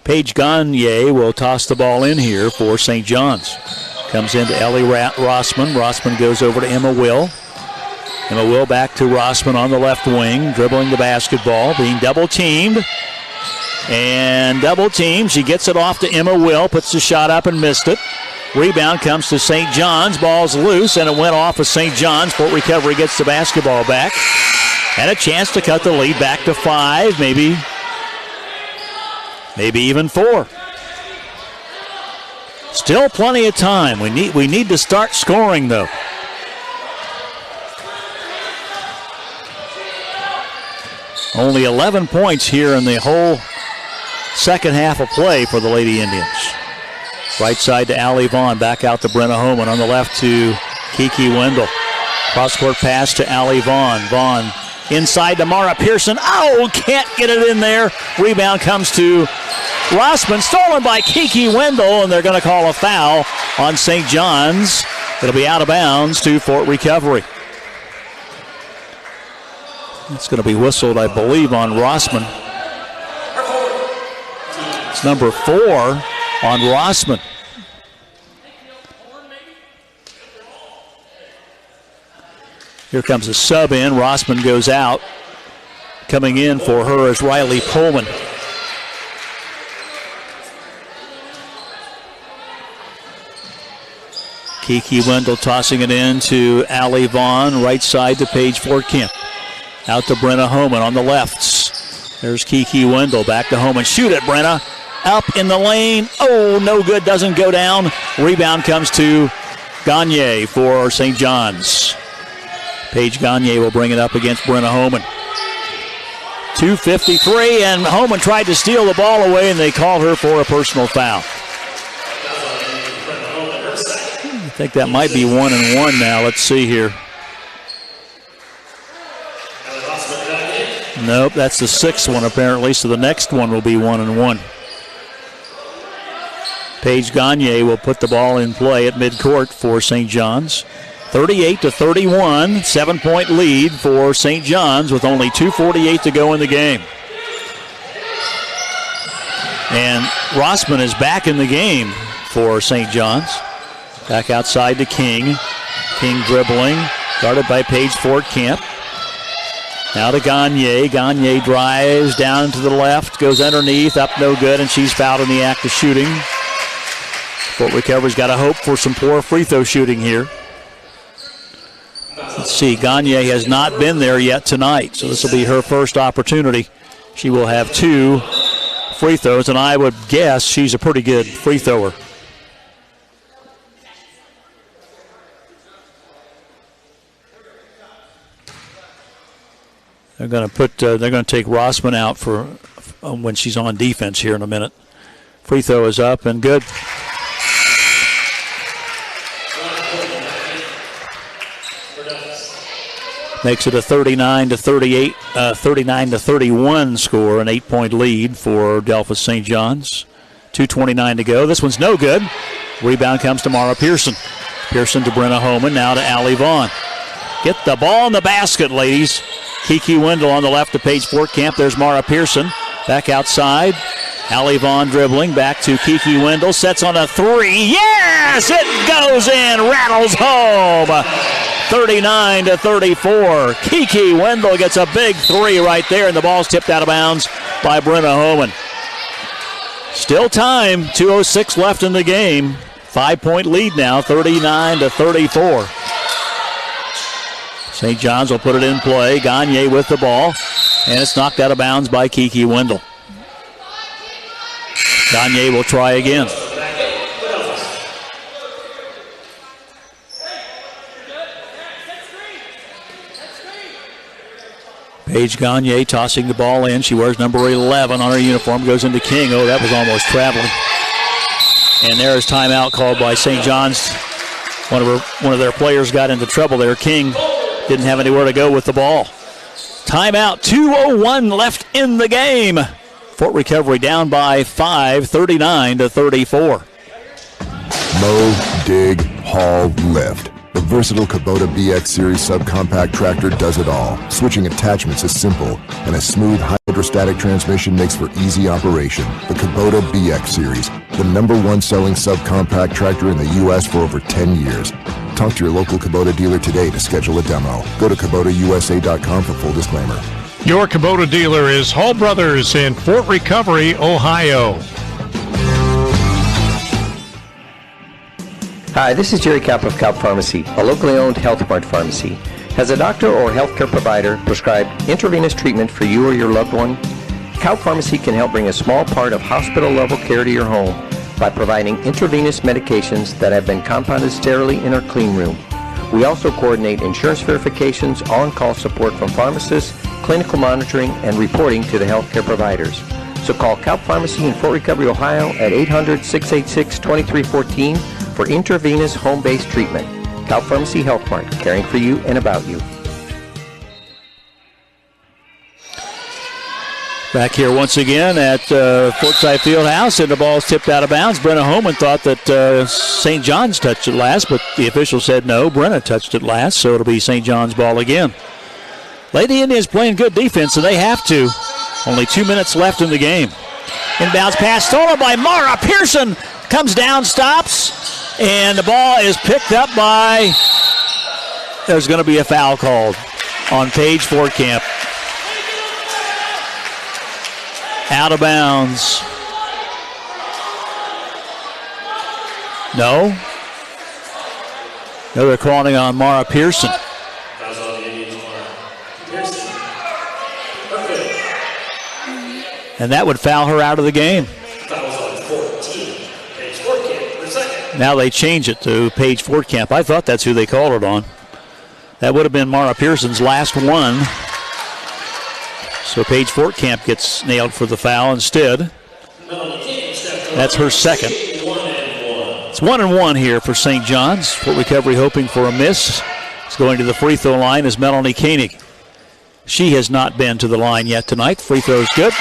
Paige Gagne will toss the ball in here for St. John's. Comes into Ellie Rossman. Rossman goes over to Emma Will. Emma Will back to Rossman on the left wing, dribbling the basketball, being double-teamed. And double-teamed. She gets it off to Emma Will, puts the shot up and missed it. Rebound comes to St. John's. Ball's loose, and it went off of St. John's. Fort Recovery gets the basketball back. And a chance to cut the lead back to 5, maybe even 4. Still plenty of time. We need to start scoring, though. Only 11 points here in the whole second half of play for the Lady Indians. Right side to Allie Vaughn. Back out to Brenna Homan. On the left to Kiki Wendell. Cross-court pass to Allie Vaughn. Vaughn inside to Mara Pearson. Oh, can't get it in there. Rebound comes to Rossman. Stolen by Kiki Wendell, and they're going to call a foul on St. John's. It'll be out of bounds to Fort Recovery. It's going to be whistled, I believe, on Rossman. It's number 4 on Rossman. Here comes a sub in. Rossman goes out. Coming in for her is Riley Pullman. Kiki Wendell tossing it in to Allie Vaughn. Right side to Paige Fortcamp. Out to Brenna Homan on the lefts. There's Kiki Wendell. Back to Homan. Shoot it, Brenna. Up in the lane. Oh, no good. Doesn't go down. Rebound comes to Gagne for St. John's. Paige Gagne will bring it up against Brenna Homan. 2:53, and Homan tried to steal the ball away, and they called her for a personal foul. I think that might be 1-1 now. Let's see here. Nope, that's the 6th one apparently, so the next one will be 1-1. Paige Gagne will put the ball in play at midcourt for St. John's. 38-31, 7-point lead for St. John's with only 2:48 to go in the game. And Rossman is back in the game for St. John's. Back outside to King. King dribbling, guarded by Paige Fortcamp. Now to Gagne. Gagne drives down to the left, goes underneath, up no good, and she's fouled in the act of shooting. Fort Recovery's got to hope for some poor free throw shooting here. Let's see, Gagne has not been there yet tonight, so this will be her first opportunity. She will have 2 free throws, and I would guess she's a pretty good free thrower. They're going to take Rossman out for when she's on defense here in a minute. Free throw is up and good. Makes it a 39-31 score, an 8-point lead for Delphos St. John's. 2:29 to go. This one's no good. Rebound comes to Mara Pearson. Pearson to Brenna Homan, now to Allie Vaughn. Get the ball in the basket, ladies. Kiki Wendell on the left to Paige Fortcamp. There's Mara Pearson. Back outside. Allie Vaughn dribbling. Back to Kiki Wendell. Sets on a 3. Yes! It goes in. Rattles home. 39-34. Kiki Wendell gets a big 3 right there, and the ball's tipped out of bounds by Brenna Homan. Still time. 2:06 left in the game. 5-point lead now. 39-34. St. John's will put it in play. Gagne with the ball, and it's knocked out of bounds by Kiki Wendell. Gagne will try again. Paige Gagne tossing the ball in. She wears number 11 on her uniform. Goes into King. Oh, that was almost traveling. And there's timeout called by St. John's. One of their players got into trouble there. King didn't have anywhere to go with the ball. Timeout, 2:01 left in the game. Fort Recovery down by 5, 39-34. Mow, dig, haul, lift. The versatile Kubota BX Series subcompact tractor does it all. Switching attachments is simple, and a smooth hydrostatic transmission makes for easy operation. The Kubota BX Series, the #1 selling subcompact tractor in the U.S. for over 10 years. Talk to your local Kubota dealer today to schedule a demo. Go to KubotaUSA.com for full disclaimer. Your Kubota dealer is Hall Brothers in Fort Recovery, Ohio. Hi, this is Jerry Kapp of Kaup Pharmacy, a locally owned Health Mart pharmacy. Has a doctor or healthcare provider prescribed intravenous treatment for you or your loved one? Kaup Pharmacy can help bring a small part of hospital-level care to your home by providing intravenous medications that have been compounded sterilely in our clean room. We also coordinate insurance verifications, on-call support from pharmacists, clinical monitoring, and reporting to the healthcare providers. So call Kaup Pharmacy in Fort Recovery, Ohio at 800-686-2314 for intravenous home-based treatment. Kaup Pharmacy Health Mart, caring for you and about you. Back here once again at Fortside Fieldhouse, and the ball's tipped out of bounds. Brenna Holman thought that St. John's touched it last, but the official said no, Brenna touched it last, so it'll be St. John's ball again. Lady Indians playing good defense, and they have to. Only 2 minutes left in the game. Inbounds pass stolen by Mara Pearson. Comes down, stops, and the ball is picked up by, there's going to be a foul called on Paige Fortcamp. Out of bounds. No. No, they're calling on Mara Pearson. And that would foul her out of the game. Now they change it to Paige Fortcamp. I thought that's who they called it on. That would have been Mara Pearson's last one. So Paige Fortcamp gets nailed for the foul instead. That's her second. It's 1-1 here for St. John's. Fort Recovery hoping for a miss. It's going to the free throw line is Melanie Koenig. She has not been to the line yet tonight. Free throw's good.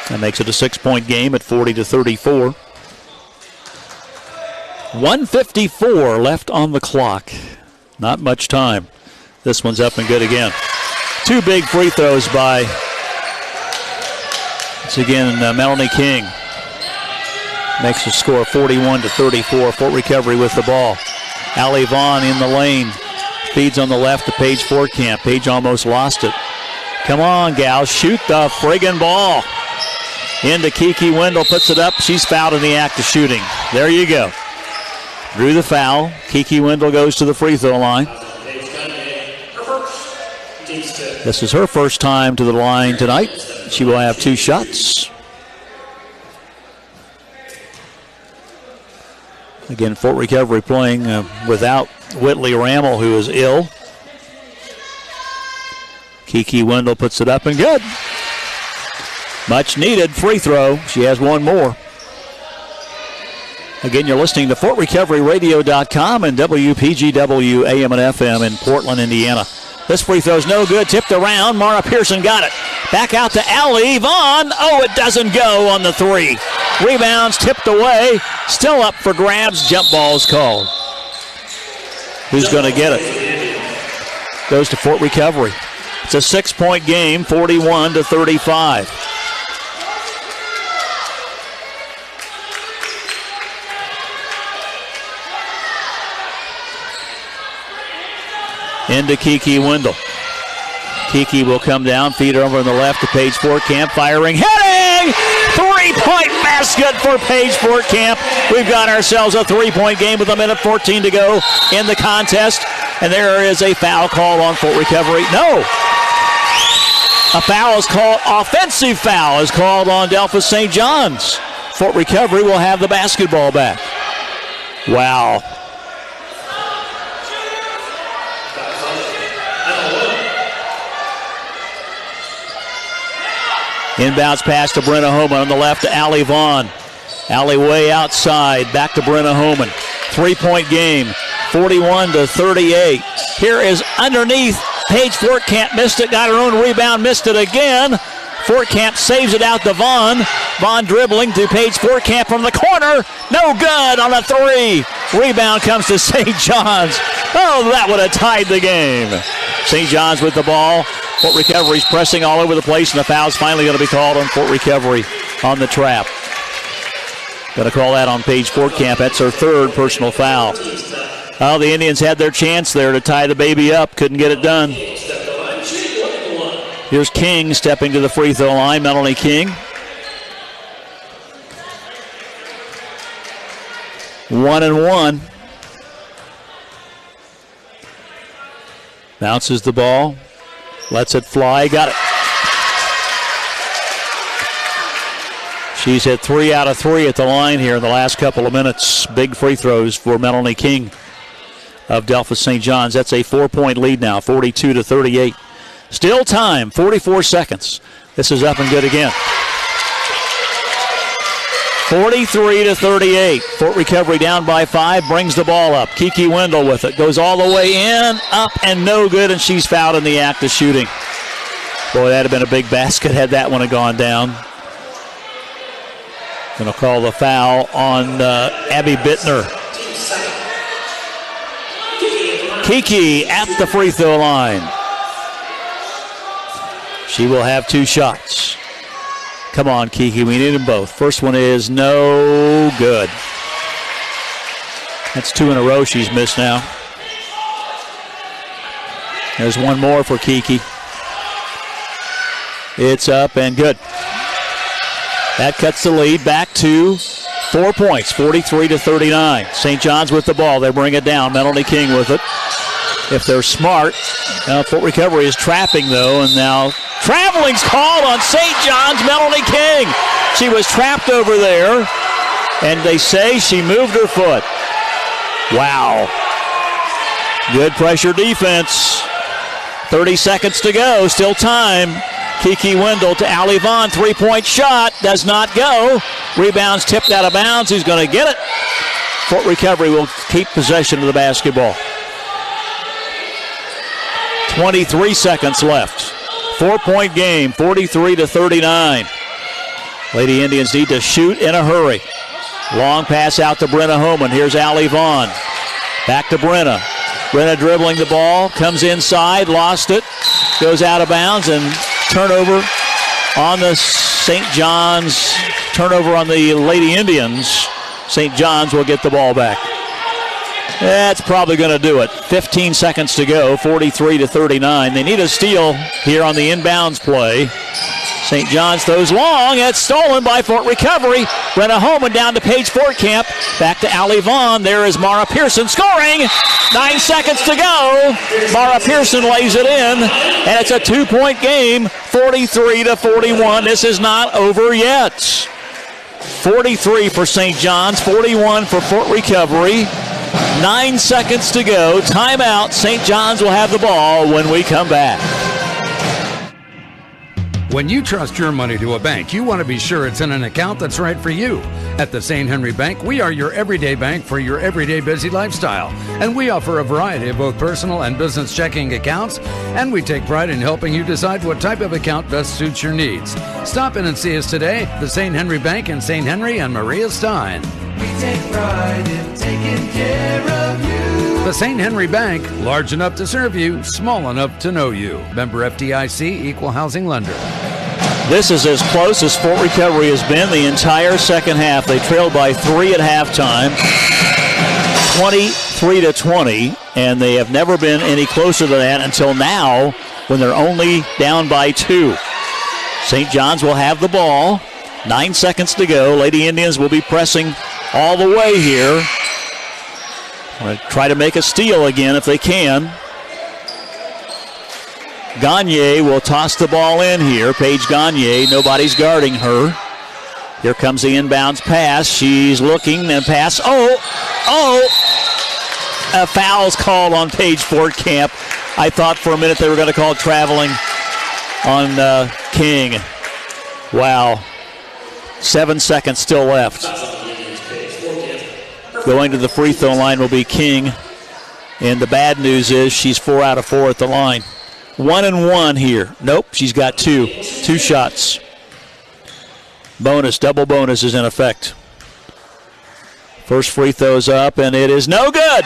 That makes it a 6-point game at 40-34. 1:54 left on the clock. Not much time. This one's up and good again. Two big free throws by, once again, Melanie King. Makes the score 41-34. Fort Recovery with the ball. Allie Vaughn in the lane. Feeds on the left to Paige Fortcamp. Paige almost lost it. Come on, gals. Shoot the friggin' ball. Into Kiki Wendell, puts it up. She's fouled in the act of shooting. There you go. Drew the foul. Kiki Wendell goes to the free throw line. This is her first time to the line tonight. She will have 2 shots. Again, Fort Recovery playing without Whitley Rammel, who is ill. Kiki Wendell puts it up and good. Much needed free throw. She has one more. Again, you're listening to FortRecoveryRadio.com and WPGW AM and FM in Portland, Indiana. This free throw's no good. Tipped around. Mara Pearson got it. Back out to Allie Vaughn. Oh, it doesn't go on the 3. Rebounds tipped away. Still up for grabs. Jump ball's called. Who's going to get it? Goes to Fort Recovery. It's a 6-point game, 41-35. Into Kiki Wendell. Kiki will come down, feed her over on the left to Paige Fortcamp, firing, heading! 3-point basket for Paige Fortcamp. We've got ourselves a 3-point game with 1:14 to go in the contest. And there is a foul call on Fort Recovery. No! A foul is called, offensive foul is called on Delphos St. John's. Fort Recovery will have the basketball back. Wow. Inbounds pass to Brenna Holman on the left to Allie Vaughn. Allie way outside, back to Brenna Holman. 3-point game, 41-38. Here is underneath. Paige Fortcamp missed it, got her own rebound, missed it again. Fortcamp saves it out to Vaughn. Vaughn dribbling to Paige Fortcamp from the corner. No good on a three. Rebound comes to St. John's. Oh, that would have tied the game. St. John's with the ball. Fort Recovery's pressing all over the place, and the foul's finally going to be called on Fort Recovery on the trap. Going to call that on Paige Fortcamp. That's her third personal foul. Oh, the Indians had their chance there to tie the baby up. Couldn't get it done. Here's King stepping to the free throw line. Melanie King. 1-1. Bounces the ball. Lets it fly. Got it. She's hit 3 out of 3 at the line here in the last couple of minutes. Big free throws for Melanie King of Delphos St. John's. That's a 4-point lead now, 42-38. Still time, 44 seconds. This is up and good again. 43-38. Fort Recovery down by 5, brings the ball up. Kiki Wendell with it. Goes all the way in, up, and no good, and she's fouled in the act of shooting. Boy, that would have been a big basket had that one have gone down. Going to call the foul on Abby Bittner. Kiki at the free throw line. She will have 2 shots. Come on, Kiki, we need them both. First one is no good. That's 2 in a row she's missed now. There's one more for Kiki. It's up and good. That cuts the lead back to 4 points, 43-39. St. John's with the ball. They bring it down. Melanie King with it. If they're smart. Fort Recovery is trapping, though, and now traveling's called on St. John's. Melanie King. She was trapped over there, and they say she moved her foot. Wow. Good pressure defense. 30 seconds to go. Still time. Kiki Wendell to Allie Vaughn. 3-point shot. Does not go. Rebounds tipped out of bounds. Who's going to get it? Fort Recovery will keep possession of the basketball. 23 seconds left. 4-point game, 43-39. Lady Indians need to shoot in a hurry. Long pass out to Brenna Homan. Here's Allie Vaughn. Back to Brenna. Brenna dribbling the ball, comes inside, lost it, goes out of bounds, and turnover on the St. John's, turnover on the Lady Indians. St. John's will get the ball back. That's probably going to do it. 15 seconds to go, 43-39. They need a steal here on the inbounds play. St. John's throws long. It's stolen by Fort Recovery. Brenna Holman down to Paige Fortcamp. Back to Allie Vaughn. There is Mara Pearson scoring. 9 seconds to go. Mara Pearson lays it in, and it's a 2-point game, 43-41. This is not over yet. 43 for St. John's, 41 for Fort Recovery. 9 seconds to go. Timeout. St. John's will have the ball when we come back. When you trust your money to a bank, you want to be sure it's in an account that's right for you. At the St. Henry Bank, we are your everyday bank for your everyday busy lifestyle. And we offer a variety of both personal and business checking accounts. And we take pride in helping you decide what type of account best suits your needs. Stop in and see us today, the St. Henry Bank in St. Henry and Maria Stein. We take pride in taking care of you. The St. Henry Bank, large enough to serve you, small enough to know you. Member FDIC, Equal Housing Lender. This is as close as Fort Recovery has been the entire second half. They trailed by 3 at halftime, 23-20, and they have never been any closer to that until now when they're only down by 2. St. John's will have the ball. 9 seconds to go. Lady Indians will be pressing all the way here. Going to try to make a steal again if they can. Gagne will toss the ball in here. Paige Gagne, nobody's guarding her. Here comes the inbounds pass. She's looking and pass. A foul's called on Paige Fortcamp. I thought for a minute they were going to call traveling on King. Wow. 7 seconds still left. Going to the free throw line will be King. And the bad news is she's 4 out of 4 at the line. 1-1 here. Nope, she's got 2 shots. Bonus, double bonus is in effect. First free throw's up, and it is no good.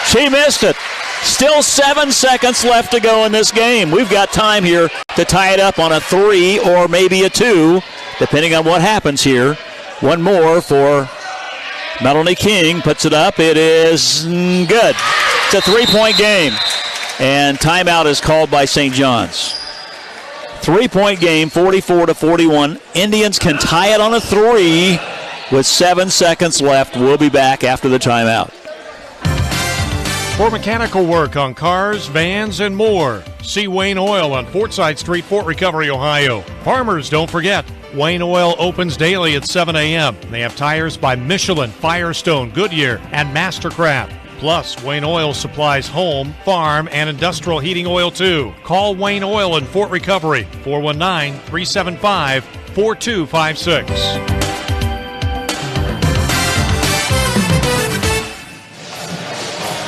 She missed it. Still 7 seconds left to go in this game. We've got time here to tie it up on a 3 or maybe a 2, depending on what happens here. One more for Melanie King. Puts it up. It is good. It's a 3-point game. And timeout is called by St. John's. 3-point game, 44-41. Indians can tie it on a 3 with 7 seconds left. We'll be back after the timeout. For mechanical work on cars, vans, and more, see Wayne Oil on Fortside Street, Fort Recovery, Ohio. Farmers, don't forget, Wayne Oil opens daily at 7 a.m. They have tires by Michelin, Firestone, Goodyear, and Mastercraft. Plus, Wayne Oil supplies home, farm, and industrial heating oil, too. Call Wayne Oil in Fort Recovery, 419-375-4256.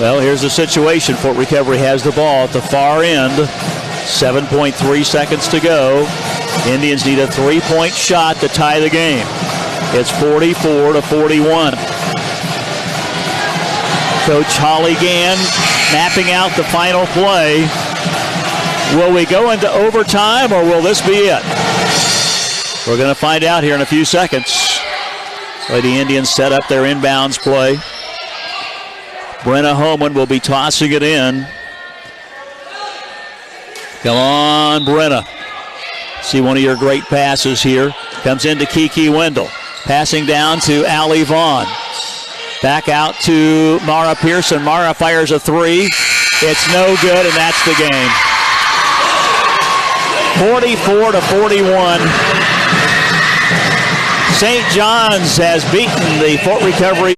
Well, here's the situation. Fort Recovery has the ball at the far end. 7.3 seconds to go. Indians need a 3-point shot to tie the game. It's 44-41. Coach Holly Gann mapping out the final play. Will we go into overtime, or will this be it? We're going to find out here in a few seconds. Lady Indians set up their inbounds play. Brenna Homan will be tossing it in. Come on, Brenna. See one of your great passes here. Comes into Kiki Wendell. Passing down to Allie Vaughn. Back out to Mara Pearson. Mara fires a 3. It's no good, and that's the game. 44-41. St. John's has beaten the Fort Recovery